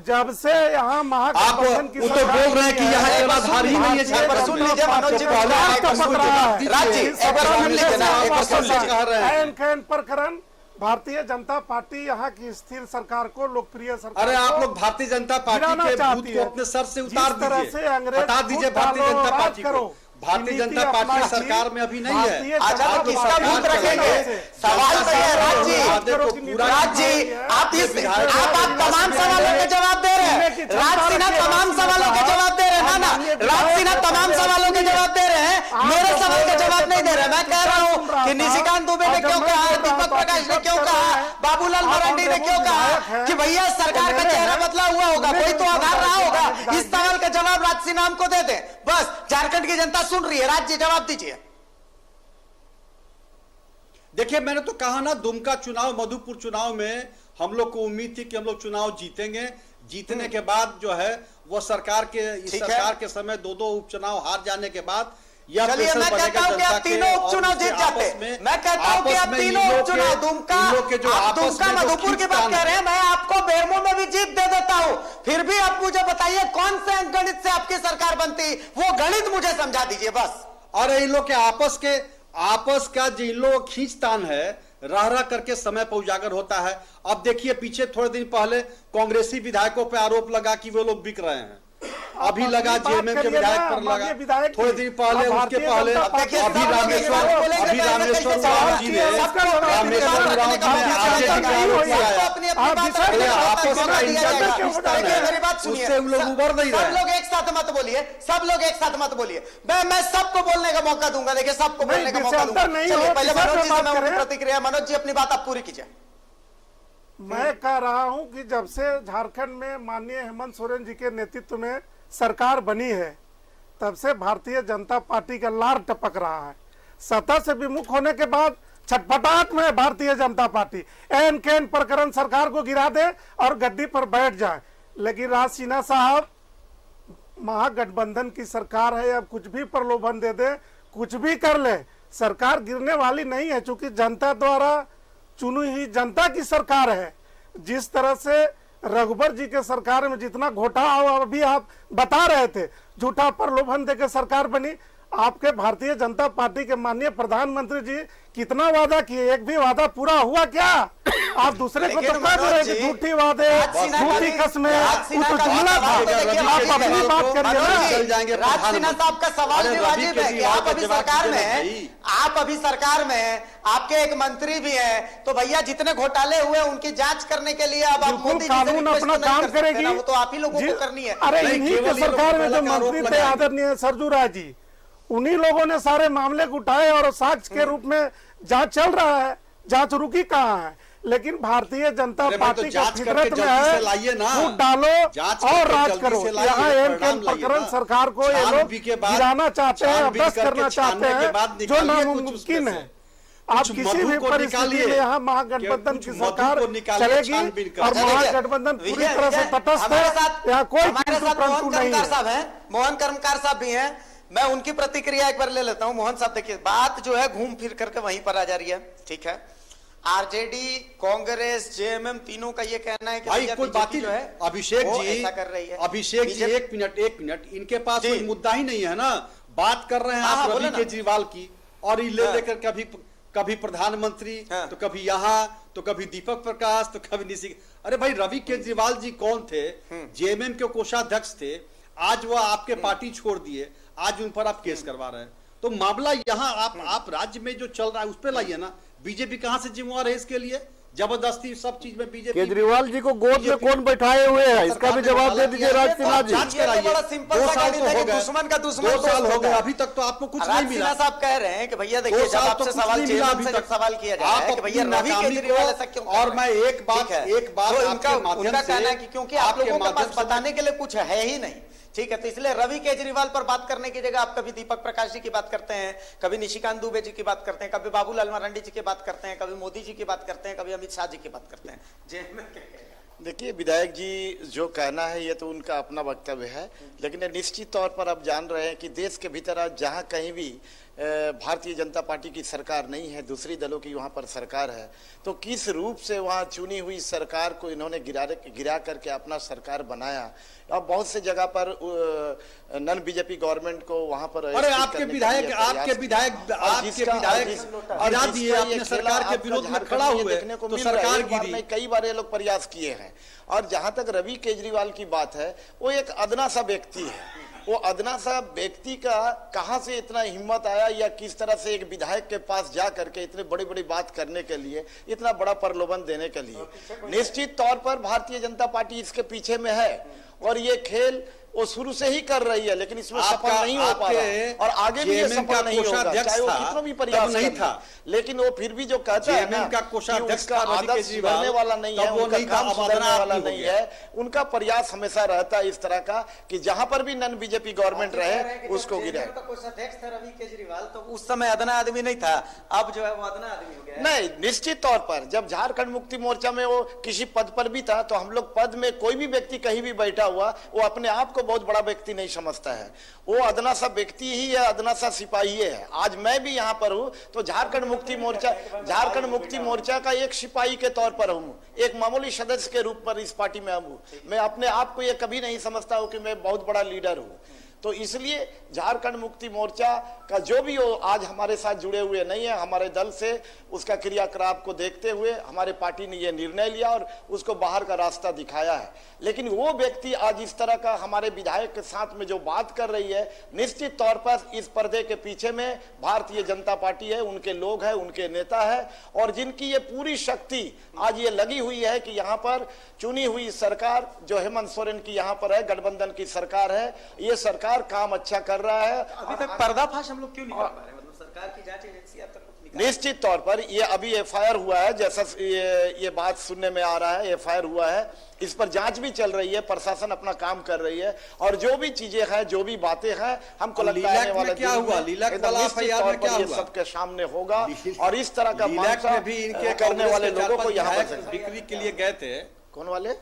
जब से यहाँ महागठबंधन की सरकार, तो बोल रहे हैं कि यहाँ के बाद हार ही नहीं है। सुन लीजिए मनोज जी, प्रकरण भारतीय जनता पार्टी यहाँ की स्थिर सरकार को, लोकप्रिय सरकार। अरे आप लोग भारतीय जनता पार्टी के भूत को अपने सर से उतार दीजिए, हटा दीजिए भारतीय जनता पार्टी को। भारतीय जनता पार्टी सरकार में अभी नहीं है। अच्छा तो किसका भूत रखेंगे? सवाल तो है राज जी, आप तमाम सवालों के जवाब दे रहे हैं। राज सिन्हा तमाम सवालों के जवाब दे रहे हैं ना, राज सिन्हा तमाम सवालों के जवाब दे रहे हैं, मेरे सवाल के जवाब नहीं दे रहे। मैं कह रहा हूँ कि निशिकांत दुबे ने क्यों कहा, दीपक प्रकाश ने क्यों कहा, बाबूलाल मरांडी ने क्यों कहा कि भैया सरकार का चेहरा बदला हुआ होगा, कोई तो आधार रहा होगा। इस सवाल का जवाब राज सिन्हा हमको दे दे, बस झारखंड की जनता सुन रही है। राज्य जवाब दीजिए। देखिए मैंने तो कहा ना, दुमका चुनाव, मधुपुर चुनाव में हम लोग को उम्मीद थी कि हम लोग चुनाव जीतेंगे। जीतने के बाद जो है वो सरकार के समय 2-2 उपचुनाव हार जाने के बाद यह चलिए मैं कहता हूं कि आप तीनों उपचुनाव जीत जाते। मैं कहता हूं कि आप तीनों उपचुनाव दुमका मधुपुर की बात कह रहे हैं, मैं आपको बेरमो में भी जीत दे देता हूं। फिर भी आप मुझे बताइए कौन से अंकगणित से आपकी सरकार बनती, वो गणित मुझे समझा दीजिए बस। और इन लोग के आपस का जो इन लोगों का खींचतान है, रह करके समय पर उजागर होता है। अब देखिए पीछे थोड़े दिन पहले कांग्रेसी विधायकों पर आरोप लगा कि वो लोग बिक रहे हैं, अभी लगा जेएमएम के विधायक पर लगा, थोड़े दिन पहले उसके पहले अभी रामेश्वर उरांव जी ने आपस का इंटरनेट उससे उन लोग उबर नहीं रहे। सब लोग एक साथ मत बोलिए, सब लोग एक साथ मत बोलिए, मैं सबको बोलने का मौका दूंगा। देखिए सबको बोलने का मौका दूंगा। चलिए पहले मनोज जी से मैं उनकी प्रतिक्रिया, मनोज जी अपनी बात आप पूरी कीजिए। मैं कह रहा हूं कि जब से झारखंड में माननीय हेमंत सोरेन जी के नेतृत्व में सरकार बनी है, तब से भारतीय जनता पार्टी का लार टपक रहा है। सत्ता से विमुख होने के बाद छटपटाहट में Bharatiya Janata party N can प्रकरण सरकार को गिरा दे और गद्दी पर बैठ जाए। लेकिन राज सिन्हा साहब, महागठबंधन की सरकार है, अब कुछ भी प्रलोभन दे दे, कुछ भी कर ले, सरकार गिरने वाली नहीं है। चूंकि जनता द्वारा चुनी हुई जनता की सरकार है। जिस तरह से रघुबर जी के सरकार में जितना घोटाला अभी आप बता रहे थे, झूठा प्रलोभन देकर सरकार बनी, आपके भारतीय जनता पार्टी के माननीय प्रधानमंत्री जी कितना वादा किए, एक भी वादा पूरा हुआ क्या? आप दूसरे को तो कह रहे हैं झूठी वादे, झूठी कस्में, तो जुमला था। आप अपनी बात करिए ना। राज सिन्हा साहब का सवाल भी वाजिब है कि आप अभी सरकार में हैं, आप अभी सरकार में हैं, आपके एक मंत्री भी हैं, तो भैया जितने घोटाले हुए उनकी जांच करने के लिए अब आप मोदी जी से कानून रिक्वेस्ट अपना तो नहीं काम कर सकते करेगी, ना, वो तो आप ही लोगों को करनी है। अरे इन्हीं के सरकार में जो मंत्री थे आदरणीय सरजू राय जी, उन्हीं लोगों ने सारे मामले को उठाए और साक्ष्य के रूप में जांच चल रहा है। जांच रुकी कहाँ है? लेकिन भारतीय जनता पार्टी का फितरत में है, फूट डालो और राज करो। यहाँ एम प्रकरण सरकार को ये लोग गिराना चाहते हैं, अभ्यस्त करना चाहते हैं, जो नामुमकिन है। आप किसी भी परिस्थिति में यहाँ महागठबंधन की सरकार चलेगी और महागठबंधन पूरी तरह से तटस्थ है, यहाँ कोई परंतु नहीं है। मोहन कर्मकार साहब भी हैं, मैं उनकी प्रतिक्रिया एक बार ले लेता हूं। मोहन साहब देखिए, बात जो है घूम फिर करके वहीं पर आ जा रही है, ठीक है। आरजेडी, कांग्रेस, जेएमएम तीनों का ये कहना है कि भाई कोई बात ही जो है अभिषेक जी ऐसा कर रही है। अभिषेक जी एक मिनट, इनके पास कोई मुद्दा ही नहीं है ना। बात कर रहे हैं आप रवि केजरीवाल की, और ये ले लेकर कभी प्रधानमंत्री, तो कभी यहाँ, तो कभी दीपक प्रकाश, तो कभी निशी। अरे भाई रवि केजरीवाल जी कौन थे? जेएमएम के कोषाध्यक्ष थे। आज वो आपके पार्टी छोड़ दिए, आज उन पर आप केस करवा रहे हैं। तो मामला यहाँ आप राज्य में जो चल रहा है उस पर लाइए ना। बीजेपी कहां से जिम्मेवार है इसके लिए? जबरदस्ती सब चीज में बीजेपी। केजरीवाल जी को गोद में कौन बैठाए हुए हैं, इसका भी जवाब दे दीजिए राज सिन्हा जी। दुश्मन का दुश्मन 2 साल हो गए, अभी तक तो आपको कुछ नहीं मिला। साहब कह रहे हैं कि भैया देखिए, जब आपसे सवाल किया जाए कि भैया रवि केजरीवाल ऐसा क्यों, और मैं एक बात उनका कहना है कि क्योंकि आप लोगों के पास बताने के लिए कुछ है ही नहीं, ठीक है। तो इसलिए रवि केजरीवाल पर बात करने की जगह आप कभी दीपक प्रकाश जी की बात करते हैं, कभी निशिकांत दुबे जी की बात करते हैं, कभी बाबूलाल मरांडी जी की बात करते हैं, कभी मोदी जी की बात करते हैं, कभी अमित शाह जी की बात करते हैं। देखिए विधायक जी जो कहना है ये तो उनका अपना वक्तव्य है, लेकिन निश्चित तौर पर आप जान रहे हैं कि देश के भीतर आज जहाँ कहीं भी भारतीय जनता पार्टी की सरकार नहीं है, दूसरी दलों की वहाँ पर सरकार है, तो किस रूप से वहाँ चुनी हुई सरकार को इन्होंने गिरा करके अपना सरकार बनाया। अब बहुत से जगह पर नॉन बीजेपी गवर्नमेंट को वहाँ पर, अरे आपके विधायक गिरा दिए, अपने सरकार के विरोध में खड़ा हुए, तो सरकार गिरी। कई बार ये लोग प्रयास किए हैं। और जहाँ तक रवि केजरीवाल की बात है, वो एक अदना सा व्यक्ति है। वो अदना सा व्यक्ति का कहां से इतना हिम्मत आया, या किस तरह से एक विधायक के पास जा करके इतने बड़ी बड़ी बात करने के लिए, इतना बड़ा प्रलोभन देने के लिए। निश्चित तौर पर भारतीय जनता पार्टी इसके पीछे में है, और ये खेल वो शुरू से ही कर रही है, लेकिन इसमें सफल नहीं हो पा रहा है, और आगे भी ये सफल नहीं होगा, चाहे वो कितना भी प्रयास नहीं था। लेकिन वो फिर भी जो कहता है ना कि उसका आदत सुधरने वाला नहीं है, उनका काम सुधरने वाला नहीं है, उनका प्रयास हमेशा रहता है इस तरह का कि जहां पर भी नॉन बीजेपी गवर्नमेंट रहे उसको गिराए। कोषाध्यक्ष था रवि केजरीवाल, तो उस समय अदना आदमी नहीं था, अब जो है वो अदना आदमी हो गया। नहीं, निश्चित तौर पर जब झारखंड मुक्ति मोर्चा में वो किसी पद पर भी था, तो हम लोग पद में कोई भी व्यक्ति कहीं भी बैठा हुआ, वो अपने आप को बहुत बड़ा व्यक्ति नहीं समझता है, वो अदना सा व्यक्ति ही है, अदना सा सिपाही है। आज मैं भी यहाँ पर हूँ तो झारखंड मुक्ति मोर्चा का एक सिपाही के तौर पर हूँ, एक मामूली सदस्य के रूप में इस पार्टी में हूँ। मैं अपने आप को ये कभी नहीं समझता हूँ कि मैं बहुत बड़ा लीडर हूँ। तो इसलिए झारखंड मुक्ति मोर्चा का जो भी हो आज हमारे साथ जुड़े हुए नहीं है, हमारे दल से उसका क्रियाकलाप को देखते हुए हमारे पार्टी ने यह निर्णय लिया और उसको बाहर का रास्ता दिखाया है। लेकिन वो व्यक्ति आज इस तरह का हमारे विधायक के साथ में जो बात कर रही है, निश्चित तौर पर इस पर्दे के पीछे में भारतीय जनता पार्टी है, उनके लोग हैं, उनके नेता है, और जिनकी ये पूरी शक्ति आज ये लगी हुई है कि यहाँ पर चुनी हुई सरकार जो हेमंत सोरेन की यहाँ पर है, गठबंधन की सरकार है, ये सरकार काम अच्छा कर रहा है। अभी तक पर्दाफाश हम लोग क्यों नहीं कर पा रहे? मतलब सरकार की जांच एजेंसी अब तक निश्चित तौर पर ये अभी एफआईआर हुआ है, जैसा ये बात सुनने में आ रहा है, एफआईआर हुआ है, इस पर जांच भी चल रही है, प्रशासन अपना काम कर रही है, और जो भी चीजें हैं, जो भी बातें हैं, हमको लगता है आने वाले क्या हुआ, लीलाक वाला एफआईआर में क्या हुआ, सबके सामने होगा। और इस तरह का लीलाक में भी इनके करने वाले लोगों को यहाँ पर बिक्री के लिए गए थे। कौन वाले?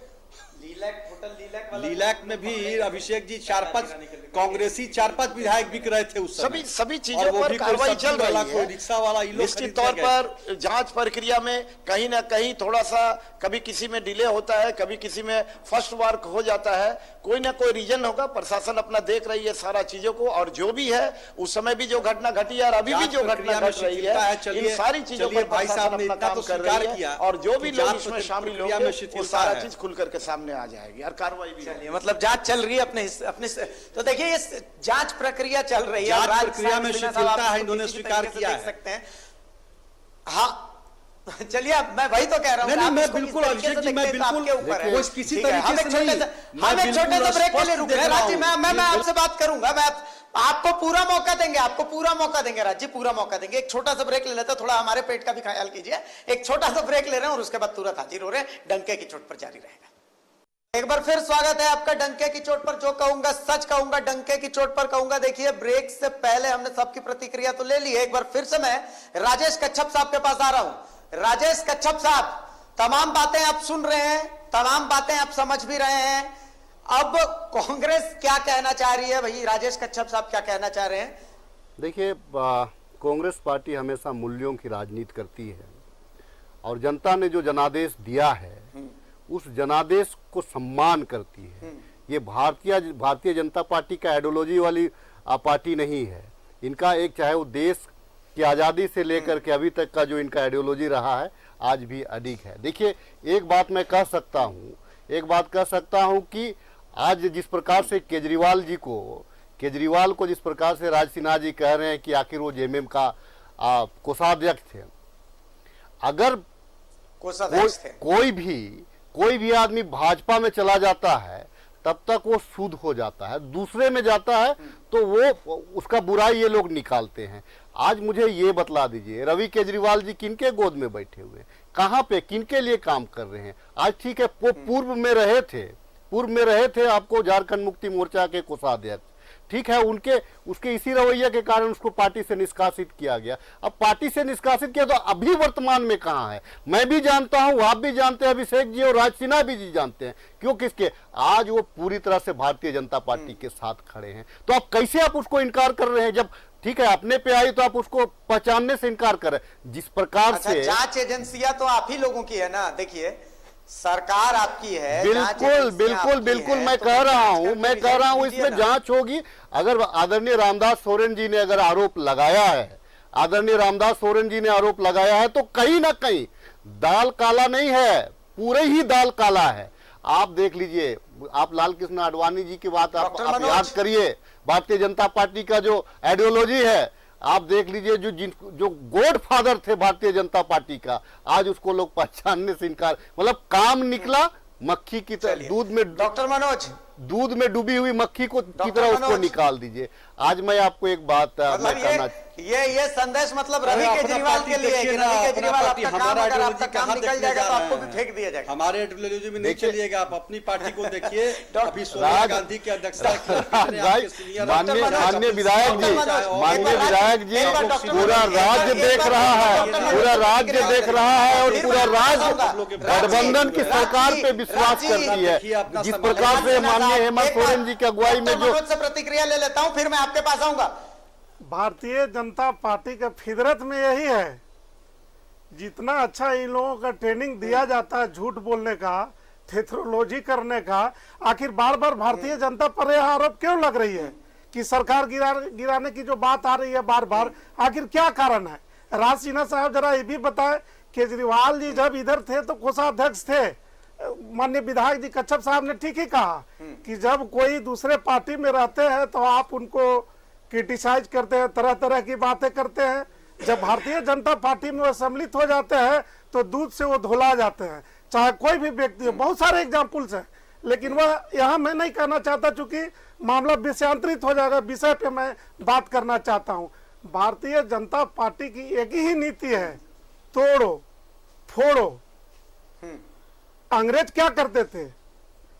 लीलाक में भी अभिषेक जी 4-5 कांग्रेसी 4-5 विधायक बिक रहे थे उस समय। सभी चीजों पर कार्रवाई चल रही है। कोई रिक्शा वाला, निश्चित तौर पर जांच प्रक्रिया में कहीं ना कहीं थोड़ा सा कभी किसी में डिले होता है, कभी किसी में फर्स्ट वर्क हो जाता है, कोई ना कोई रीजन होगा। प्रशासन अपना देख रही है सारा चीजों को, और जो भी है उस समय भी जो घटना घटी है और अभी भी जो घटना घट रही है, इन सारी चीजों पर भाई साहब ने काम कर रही है, और जो भी लोग इसमें शामिल होंगे वो सारा चीज खुल करके सामने आ जाएगी और कार्रवाई भी चलिए। मतलब जांच चल रही है अपने तो देखिए ये जांच प्रक्रिया चल रही है, जांच प्रक्रिया में शिथिलता है, इन्होंने स्वीकार किया है। देख सकते हैं। हाँ चलिए, मैं वही तो कह रहा हूँ। मैं बिल्कुल अभिषेक जी, मैं बिल्कुल किसी तरीके से नहीं, हम एक छोटे से ब्रेक के लिए रुक रहे हैं। राजी, मैं आपसे बात करूंगा, मैं आपको पूरा मौका देंगे, आपको पूरा मौका देंगे राजी, पूरा मौका देंगे। एक छोटा सा ब्रेक ले लेते हैं, थोड़ा हमारे पेट का भी ख्याल कीजिए। एक छोटा सा ब्रेक ले रहे हैं और उसके बाद तुरंत हाजिर हो रहे हैं, डंके की चोट पर जारी रहेगा। एक बार फिर स्वागत है आपका डंके की चोट पर। जो कहूंगा सच कहूंगा, डंके की चोट पर कहूंगा। देखिए, ब्रेक से पहले हमने सबकी प्रतिक्रिया तो ले ली है। एक बार फिर से मैं राजेश कच्छप साहब के पास आ रहा हूं। राजेश कच्छप साहब, तमाम बातें आप सुन रहे हैं, तमाम बातें आप समझ भी रहे हैं। अब कांग्रेस क्या कहना चाह रही है? भाई राजेश कच्छप साहब क्या कहना चाह रहे हैं? देखिए, कांग्रेस पार्टी हमेशा मूल्यों की राजनीति करती है, और जनता ने जो जनादेश दिया है उस जनादेश को सम्मान करती है। ये भारतीय जनता पार्टी का आइडियोलॉजी वाली पार्टी नहीं है। इनका एक, चाहे वो देश की आज़ादी से लेकर के अभी तक का जो इनका आइडियोलॉजी रहा है, आज भी अडिग है। देखिए, एक बात मैं कह सकता हूँ कि आज जिस प्रकार से केजरीवाल को जिस प्रकार से राज सिन्हा जी कह रहे हैं कि आखिर वो जेएमएम का कोषाध्यक्ष थे, अगर कोई भी आदमी भाजपा में चला जाता है तब तक वो शुद्ध हो जाता है, दूसरे में जाता है तो वो उसका बुराई ये लोग निकालते हैं। आज मुझे ये बतला दीजिए, रवि केजरीवाल जी किनके गोद में बैठे हुए, कहाँ पे, किनके लिए काम कर रहे हैं? आज ठीक है, वो पूर्व में रहे थे आपको झारखंड मुक्ति मोर्चा के कोषाध्यक्ष, ठीक है, उसके इसी रवैये के कारण उसको पार्टी से निष्कासित किया गया। अब पार्टी से निष्कासित किया तो अभी वर्तमान में कहाँ है? मैं भी जानता हूं, आप भी जानते हैं, अभिषेक जी और राज सिन्हा जी जानते हैं। क्यों? किसके? आज वो पूरी तरह से भारतीय जनता पार्टी के साथ खड़े हैं। तो आप कैसे आप उसको इनकार कर रहे हैं? जब ठीक है अपने पे आई तो आप उसको पहचानने से इनकार कर रहे हैं। जिस प्रकार से जांच एजेंसियां तो आप ही लोगों की है ना। देखिए, सरकार आपकी है, बिल्कुल मैं कह रहा हूं इसमें जांच होगी। अगर आदरणीय रामदास सोरेन जी ने अगर आरोप लगाया है, तो कहीं ना कहीं दाल काला नहीं है, पूरे ही दाल काला है। आप देख लीजिए, आप लाल कृष्ण आडवाणी जी की बात आप याद करिए, भारतीय जनता पार्टी का जो आइडियोलॉजी है आप देख लीजिए, जो गॉड फादर थे भारतीय जनता पार्टी का, आज उसको लोग पहचानने से इनकार, मतलब काम निकला मक्खी की तरह, दूध में डूबी हुई मक्खी की तरह उसको निकाल दीजिए। आज मैं आपको एक बात मैं कहना ये संदेश मतलब रवि केजरीवाल के लिए है कि रवि केजरीवाल आपका काम, अगर आपका काम निकल जाएगा तो आपको भी फेंक दिया जाएगा। हमारे आइडियोलॉजी में नहीं चलिएगा, आप अपनी पार्टी को देखिए। अभी सोनिया गांधी की अध्यक्षता माननीय विधायक जी पूरा राज्य देख रहा है, पूरा राज्य देख रहा है और पूरा राज्य गठबंधन की सरकार पे विश्वास करती है। जिस प्रकार से माननीय हेमंत सोरेन जी की अगुवाई में जो प्रतिक्रिया ले लेता हूं, फिर मैं आपके पास आऊंगा। भारतीय जनता पार्टी का फितरत में यही है, जितना अच्छा इन लोगों का ट्रेनिंग दिया जाता है झूठ बोलने का, थेथरोलॉजी करने का, आखिर बार बार भारतीय जनता पर यह आरोप क्यों लग रही है कि सरकार गिराने की जो बात आ रही है बार बार, आखिर क्या कारण है? राज सिन्हा साहब जरा ये भी बताएं, केजरीवाल जी जब इधर थे तो कोषाध्यक्ष थे, माननीय विधायक जी कच्छप साहब ने ठीक ही कहा कि जब कोई दूसरे पार्टी में रहते हैं तो आप उनको क्रिटिसाइज करते हैं, तरह तरह की बातें करते हैं। जब भारतीय जनता पार्टी में वो सम्मिलित हो जाते हैं तो दूध से वो धुला जाते हैं, चाहे कोई भी व्यक्ति हो। बहुत सारे एग्जाम्पल्स हैं, लेकिन वह यहाँ मैं नहीं कहना चाहता, चूंकि मामला विषयांतरित हो जाएगा। विषय पे मैं बात करना चाहता हूँ। भारतीय जनता पार्टी की एक ही नीति है, तोड़ो फोड़ो। अंग्रेज क्या करते थे?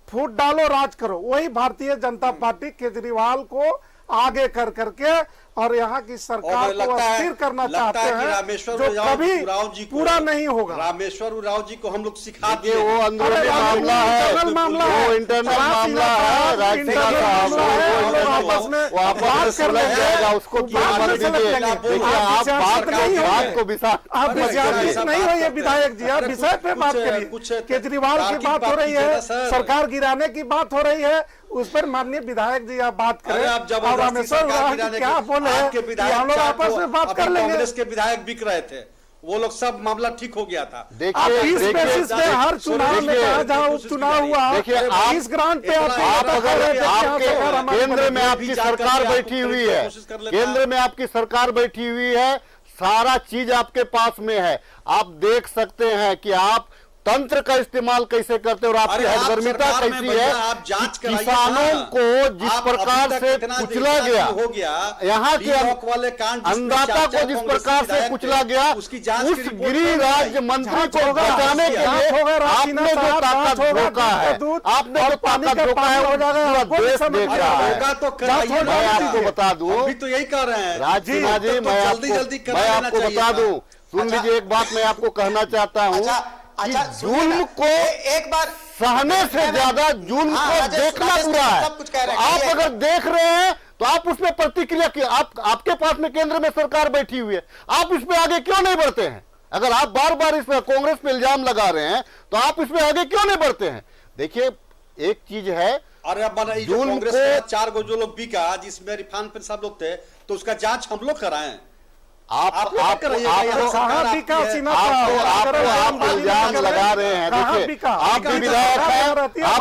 फूट डालो राज करो। वही भारतीय जनता पार्टी केजरीवाल को आगे कर करके और यहाँ की सरकार को अस्थिर करना चाहते हैं, जो कभी पूरा नहीं होगा। रामेश्वर उरांव जी को हम लोग सिखा दिए, वो अंदरूनी मामला है, वो इंटरनल मामला है। राज्यसभा आपस में बात कर लेंगे, उसको मत दीजिए। देखिए आप बात को आप नहीं हो, ये विधायक जी आप विषय पे बात करिए। केजरीवाल की बात हो रही है, सरकार गिराने की बात हो रही है, उस पर माननीय विधायक जी आप बात करें। आप रामेश्वर क्या बोले आपके विधायक हम लोग आपस में बात कर लेंगे। कांग्रेस के विधायक बिक रहे थे, वो लोग सब मामला ठीक हो गया था। देखिए हर चुनाव में कहा जहाँ चुनाव हुआ, देखिए इस ग्रांट पे आप अगर आपके केंद्र में आपकी सरकार बैठी हुई है, केंद्र में आपकी सरकार बैठी हुई है, सारा चीज आपके पास में है, आप देख सकते हैं कि आप तंत्र का इस्तेमाल कैसे करते और आपकी हदगर्मिता कैसी है। आप जांच किसानों को जिस प्रकार से कुचला गया, यहाँ के अन्नदाता को जिस प्रकार से कुचला गया, उस गृह राज्य मंत्री को बचाने के लिए आपने जो ताकत झोंका है, आपने जो ताकत झोंका है, पूरा देश देख रहा है। मैं आपको बता दूं, अभी तो यही कर रहे हैं राज सिन्हा जी, मैं आपको बता दूं, सुन लीजिए एक बात मैं आपको कहना चाहता हूँ। अच्छा, जुल्म को एक बार सहने से ज्यादा जुल्म को देखना बुरा है। आप अगर देख रहे हैं तो आप उसमें प्रतिक्रिया की, आपके पास में केंद्र में सरकार बैठी हुई है, आप इसमें आगे क्यों नहीं बढ़ते हैं? अगर आप बार बार इस पर कांग्रेस पे इल्जाम लगा रहे हैं तो आप इसमें आगे क्यों नहीं बढ़ते हैं? देखिए एक चीज है, अरे कांग्रेस के 4 गो जो लोग बिका, जिसमें इरफान पे सब लोग थे, तो उसका जांच हम लोग कराएं। आप इल्जाम लगा रहे हैं। देखिए आप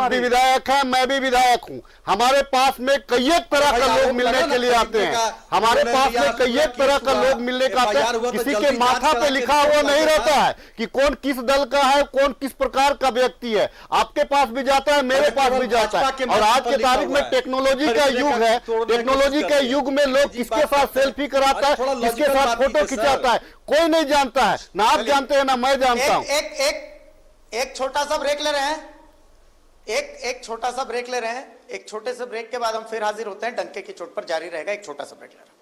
भी विधायक हैं, मैं भी विधायक हूं। हमारे पास में कई एक तरह का लोग मिलने के लिए आते हैं, हमारे पास में कई एक तरह का लोग मिलने का आते हैं। किसी के माथा पे लिखा हुआ नहीं रहता है कि कौन किस दल का है, कौन किस प्रकार का व्यक्ति है। आपके पास भी जाता है, मेरे पास भी जाता है। और आज के तारीख में टेक्नोलॉजी का युग है, टेक्नोलॉजी के युग में लोग किसके साथ सेल्फी कराता है, किसके साथ फोटो खिंचाता है, कोई नहीं जानता है। ना आप जानते हैं ना मैं जानता हूं। एक छोटा सा ब्रेक ले रहे हैं, एक छोटा सा ब्रेक ले रहे हैं। एक छोटे से ब्रेक के बाद हम फिर हाजिर होते हैं। डंके की चोट पर जारी रहेगा, एक छोटा सा ब्रेक ले रहे हैं।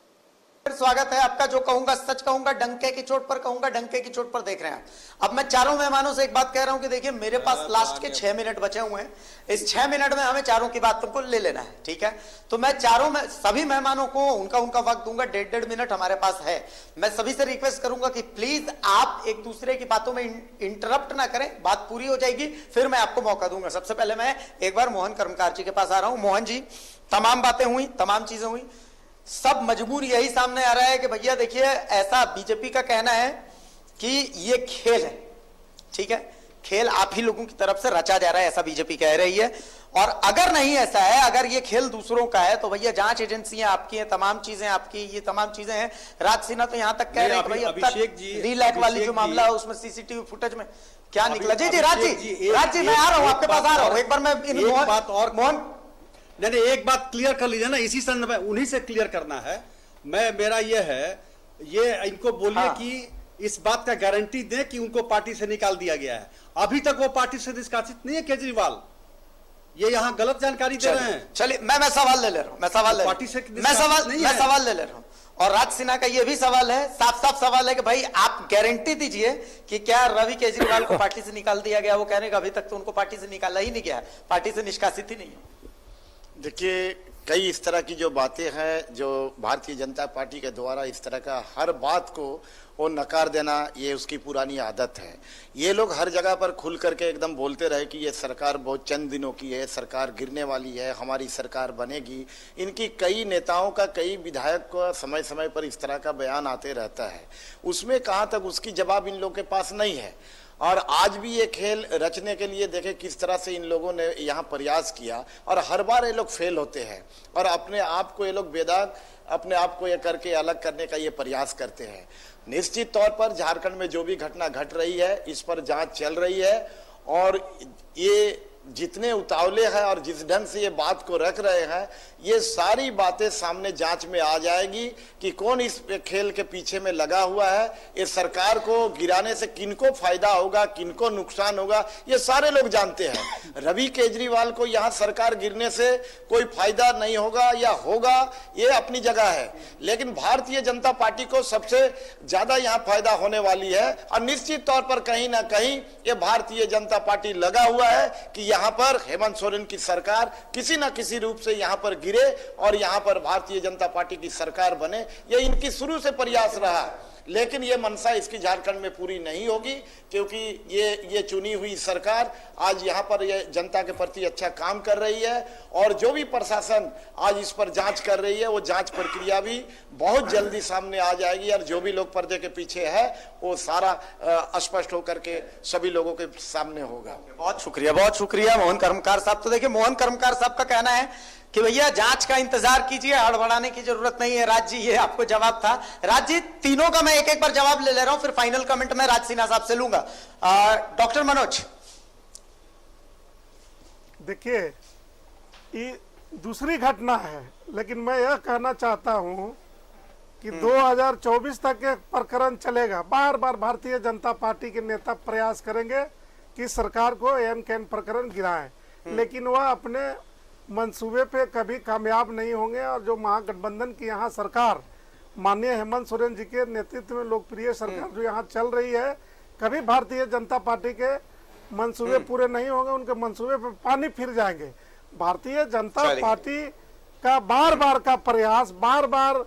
फिर स्वागत है आपका। जो कहूंगा सच कहूंगा, डंके की चोट पर कहूंगा, डंके की चोट पर देख रहे हैं। अब मैं चारों मेहमानों से एक बात कह रहा हूं कि देखिए मेरे पास लास्ट के 6 मिनट बचे हुए हैं। इस 6 मिनट में हमें चारों की बात तुमको ले लेना है, ठीक है? तो मैं चारों में सभी मेहमानों को उनका वक्त दूंगा, 1.5 मिनट हमारे पास है। मैं सभी से रिक्वेस्ट करूंगा कि प्लीज आप एक दूसरे की बातों में इंटरप्ट ना करें, बात पूरी हो जाएगी फिर मैं आपको मौका दूंगा। सबसे पहले मैं एक बार मोहन कर्मकार जी के पास आ रहा हूं। मोहन जी, तमाम बातें हुई, तमाम चीजें हुई, सब मजबूर यही सामने आ रहा है कि भैया देखिए ऐसा बीजेपी का कहना है कि ये खेल है, ठीक है, खेल आप ही लोगों की तरफ से रचा जा रहा है, ऐसा बीजेपी कह रही है। और अगर नहीं ऐसा है, अगर ये खेल दूसरों का है तो भैया जांच एजेंसियां आपकी हैं, तमाम चीजें आपकी, ये तमाम चीजें हैं। राज सिन्हा तो यहां तक कह रहे हैं भाई अब तक 3 लाख वाली जो मामला है उसमें सीसीटीवी फुटेज में क्या निकला। जी राज जी मैं आ रहा हूं, आपके पास आ रहा हूं। एक बार मैं मोहन नहीं एक बात क्लियर कर लीजिए ना, इसी संदर्भ में उन्हीं से क्लियर करना है। मेरा यह है ये इनको बोलिए हाँ। कि इस बात का गारंटी दें कि उनको पार्टी से निकाल दिया गया है। अभी तक वो पार्टी से निष्कासित नहीं है केजरीवाल, ये यहाँ गलत जानकारी दे रहे हैं। चलिए मैं सवाल ले रहा हूँ, मैं सवाल ले पार्टी से मैं सवाल ले रहा हूँ। और राज सिन्हा का ये भी सवाल है, साफ साफ सवाल है कि भाई आप गारंटी दीजिए कि क्या रवि केजरीवाल को पार्टी से निकाल दिया गया। वो कह रहे हैं कि अभी तक तो उनको पार्टी से निकाला ही नहीं गया, पार्टी से निष्कासित ही नहीं है। देखिए, कई इस तरह की जो बातें हैं जो भारतीय जनता पार्टी के द्वारा इस तरह का हर बात को वो नकार देना, ये उसकी पुरानी आदत है। ये लोग हर जगह पर खुल करके एकदम बोलते रहे कि ये सरकार बहुत चंद दिनों की है, सरकार गिरने वाली है, हमारी सरकार बनेगी। इनकी कई नेताओं का, कई विधायक का समय समय पर इस तरह का बयान आते रहता है। उसमें कहाँ तक उसकी जवाब इन लोगों के पास नहीं है। और आज भी ये खेल रचने के लिए देखें किस तरह से इन लोगों ने यहाँ प्रयास किया, और हर बार ये लोग फेल होते हैं और अपने आप को ये लोग बेदाग, अपने आप को ये करके अलग करने का ये प्रयास करते हैं। निश्चित तौर पर झारखंड में जो भी घटना घट रही है इस पर जांच चल रही है, और ये जितने उतावले हैं और जिस ढंग से ये बात को रख रहे हैं, ये सारी बातें सामने जांच में आ जाएगी कि कौन इस खेल के पीछे में लगा हुआ है। इस सरकार को गिराने से किनको फायदा होगा, किनको नुकसान होगा, ये सारे लोग जानते हैं। रवि केजरीवाल को यहाँ सरकार गिरने से कोई फायदा नहीं होगा या होगा, ये अपनी जगह है, लेकिन भारतीय जनता पार्टी को सबसे ज्यादा यहाँ फायदा होने वाली है। और निश्चित तौर पर कहीं ना कहीं ये भारतीय जनता पार्टी लगा हुआ है कि यहाँ पर हेमंत सोरेन की सरकार किसी न किसी रूप से यहाँ पर गिरे और यहाँ पर भारतीय जनता पार्टी की सरकार बने। ये इनकी शुरू से प्रयास रहा, लेकिन ये मनसा इसकी झारखंड में पूरी नहीं होगी, क्योंकि ये चुनी हुई सरकार आज यहाँ पर ये जनता के प्रति अच्छा काम कर रही है। और जो भी प्रशासन आज इस पर जांच कर रही है, वो जांच प्रक्रिया भी बहुत जल्दी सामने आ जाएगी, और जो भी लोग पर्दे के पीछे है वो सारा स्पष्ट होकर के सभी लोगों के सामने होगा। बहुत शुक्रिया मोहन कर्मकार साहब। तो देखिए, मोहन कर्मकार साहब का कहना है कि भैया जांच का इंतजार कीजिए, हड़बड़ाने की जरूरत नहीं है। राज जी, ये आपको जवाब था। राज जी, तीनों का मैं एक एक बार जवाब ले रहा हूं, फिर फाइनल कमेंट मैं राज सिन्हा साहब से लूंगा। डॉक्टर मनोज, देखिए ये दूसरी घटना है, लेकिन मैं यह कहना चाहता हूं कि 2024 तक ये प्रकरण चलेगा। बार बार भारतीय जनता पार्टी के नेता प्रयास करेंगे कि सरकार को एम कैन प्रकरण गिराएं, लेकिन वह अपने मंसूबे पे कभी कामयाब नहीं होंगे। और जो महागठबंधन की यहाँ सरकार, माननीय हेमंत सोरेन जी के नेतृत्व में लोकप्रिय सरकार जो यहाँ चल रही है, कभी भारतीय जनता पार्टी के मंसूबे पूरे नहीं होंगे, उनके मंसूबे पे पानी फिर जाएंगे। भारतीय जनता पार्टी का बार बार का प्रयास, बार बार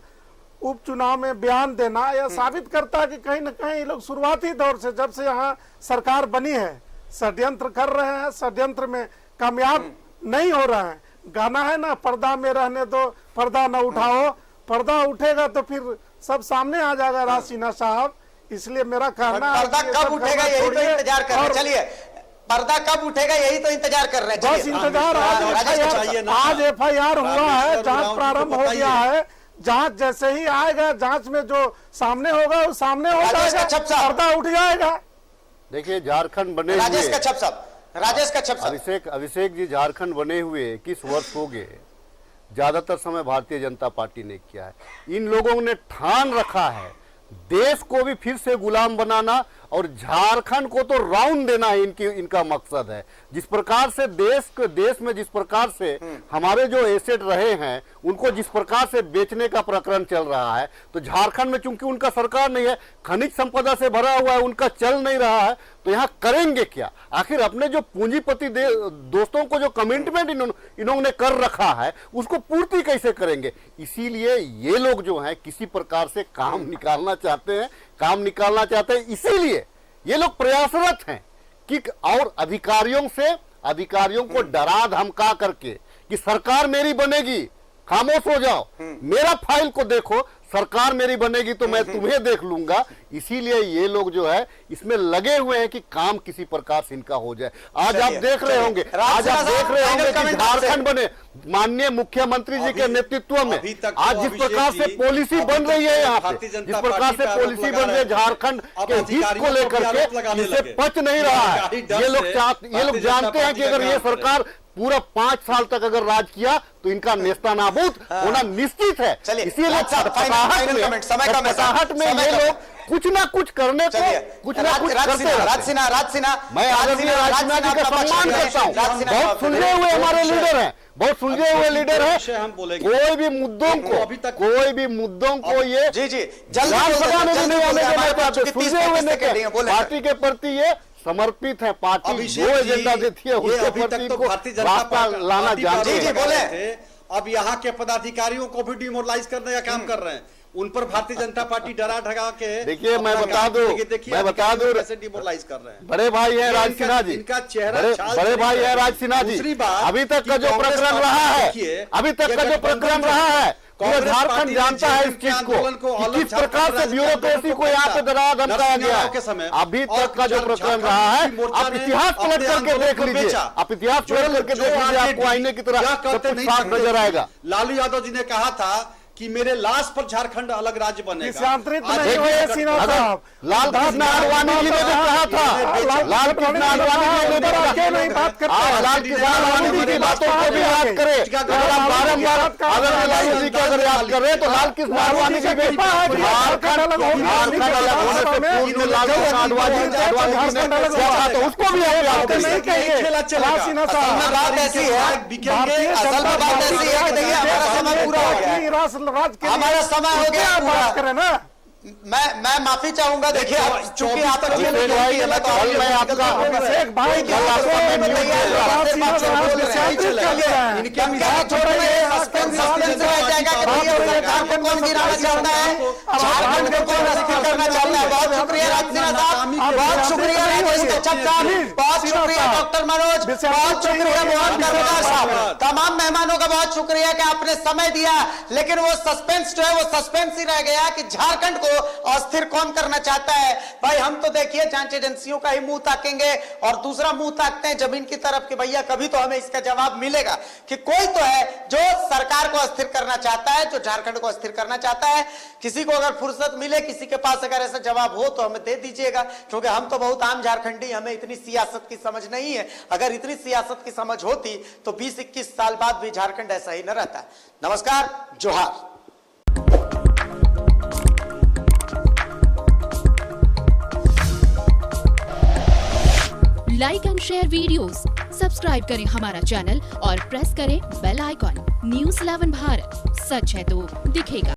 उपचुनाव में बयान देना, यह साबित करता है कि कहीं न कहीं लोग शुरुआती दौर से, जब से यहाँ सरकार बनी है, षड्यंत्र कर रहे हैं, षड्यंत्र में कामयाब नहीं हो रहा है। गाना है ना, पर्दा में रहने दो, पर्दा न उठाओ, पर्दा उठेगा तो फिर सब सामने आ जाएगा। राज सिन्हा साहब, इसलिए मेरा कहना है, पर्दा कब उठेगा यही तो इंतजार कर रहे हैं। चलिए, पर्दा कब उठेगा यही तो इंतजार कर रहे हैं। बस इंतजार। आज FIR हुआ है, जांच प्रारंभ हो गया है। जांच जैसे ही आएगा, जांच में जो सामने होगा वो सामने हो जाएगा, पर्दा उठ जाएगा। देखिए, झारखंड बने राजेश कच्छप साहब, अभिषेक जी, झारखंड बने हुए 21 वर्ष हो गए। ज्यादातर समय भारतीय जनता पार्टी ने किया है। इन लोगों ने ठान रखा है देश को भी फिर से गुलाम बनाना, और झारखंड को तो राउंड देना है इनका मकसद है। जिस प्रकार से देश में जिस प्रकार से हमारे जो एसेट रहे हैं उनको जिस प्रकार से बेचने का प्रकरण चल रहा है, तो झारखंड में चूंकि उनका सरकार नहीं है, खनिज संपदा से भरा हुआ है, उनका चल नहीं रहा है, तो यहाँ करेंगे क्या? आखिर अपने जो पूंजीपति दोस्तों को जो कमिटमेंट इन्होंने कर रखा है उसको पूर्ति कैसे करेंगे? इसीलिए ये लोग जो हैं किसी प्रकार से काम निकालना चाहते हैं, इसीलिए ये लोग प्रयासरत हैं कि और अधिकारियों को डरा धमका करके कि सरकार मेरी बनेगी, खामोश हो जाओ, मेरा फाइल को देखो, सरकार मेरी बनेगी तो मैं तुम्हें देख लूंगा। इसीलिए ये लोग जो है इसमें लगे हुए हैं कि काम किसी प्रकार से इनका हो जाए। आज आप देख रहे होंगे कि झारखंड बने माननीय मुख्यमंत्री जी के नेतृत्व में, आज जिस प्रकार से पॉलिसी बन रही है यहाँ पे, जिस प्रकार से पॉलिसी बन रही है झारखंड के हित को लेकर के, इसे पच नहीं रहा है। ये लोग जानते हैं कि अगर ये सरकार पूरा 5 साल तक अगर राज किया तो इनका नेस्ता नाबूद होना निश्चित है। चलिए, इसीलिए राज साहब, फाइनल कमेंट, समय कम है साहब, छटपटाहट में समय ये कम है। लोग कुछ ना कुछ करने को कुछ ना कुछ करते रहते हैं। राज सिन्हा मैं आदरणीय राज सिन्हा जी का सम्मान करता हूँ। बहुत सुलझे हुए हमारे लीडर हैं, बहुत सुलझे हुए लीडर हैं। हम बोलेंगे कोई भी मुद्दों को ये जी विधानसभा में भी नहीं आने देना चाहते। सुलझे हुए नेता पार्टी के प्रति ये समर्पित है। पार्टी जो एजेंडा देती है उसके प्रति इनको रास्ता लाना जानते हैं। अब यहाँ के पदाधिकारियों को भी डिमोरलाइज करने का काम कर रहे हैं। उन पर भारतीय जनता पार्टी डरा ढगा के देखिए मैं बता दूं कैसे डिमोरलाइज कर रहे हैं। बड़े भाई है राज सिन्हा जी, इनका चेहरा बड़े भाई है राज सिन्हा जी। अभी तक का जो प्रकरण रहा है, अभी तक का जो प्रकरण रहा है, पूरा झारखंड जानता है इस चीज को किस प्रकार से ब्यूरोक्रेसी को यहाँ पे डरा धमकाया गया है। अभी तक का जो प्रकरण रहा है, आप इतिहास पलट करके देख लीजिए, आप इतिहास पलट करके देख लीजिए, आपको आईने की तरह सब कुछ साफ नजर आएगा। लालू यादव जी ने कहा था कि मेरे लाश पर झारखंड अलग राज्य बनेगा। लाल कृष्ण आडवाणी जी ने भी कहा था, लाल कृष्ण आडवाणी जी ने भी कहा, लाल कृष्ण आडवाणी जी की बातों को भी याद करें। अगर आप बारम्बार अगर लालू जी को अगर याद कर रहे हैं तो लाल कृष्ण आडवाणी जी भी झारखंड अलग होने से पूर्व में लाल कृष्ण आडवाणी जी ने कहा तो उसको भी आप याद करें। बात ऐसी है, असल में बात ऐसी है कि देखिए हमारा समय पूरा हो गया, हमारा समय हो गया बात करें ना। मैं माफी चाहूंगा। देखिए चूंकि आप कौन गिराना चाहता है, झारखंड को कौन अस्थिर करना चाहता है। बहुत शुक्रिया राज सिन्हा साहब, बहुत शुक्रिया राजेश कच्छप साहब, बहुत शुक्रिया डॉक्टर मनोज, बहुत शुक्रिया मोहन दरोगा साहब, तमाम मेहमानों का बहुत शुक्रिया कि आपने समय दिया। लेकिन वो सस्पेंस जो है वो सस्पेंस ही रह गया कि झारखंड को अस्थिर कौन करना चाहता है। भाई हम तो देखिए जांच एजेंसियों का ही मुंह ताकेंगे और दूसरा मुंह ताकते हैं जमीन की तरफ कि भैया कभी तो हमें इसका जवाब मिलेगा कि कोई तो है जो सरकार को अस्थिर करना चाहता है, जो झारखंड को अस्थिर करना चाहता है। किसी को अगर फुर्सत मिले, किसी के पास अगर ऐसा जवाब हो तो हमें दे दीजिएगा, क्योंकि हम तो बहुत आम झारखंडी, हमें इतनी सियासत की समझ नहीं है। अगर इतनी सियासत की समझ होती तो 20-21 साल बाद भी झारखंड ऐसा ही न रहता। नमस्कार, जोहार। Like and share videos, subscribe करें हमारा चैनल और प्रेस करें बेल आइकॉन। न्यूज़ 11 भारत, सच है तो दिखेगा।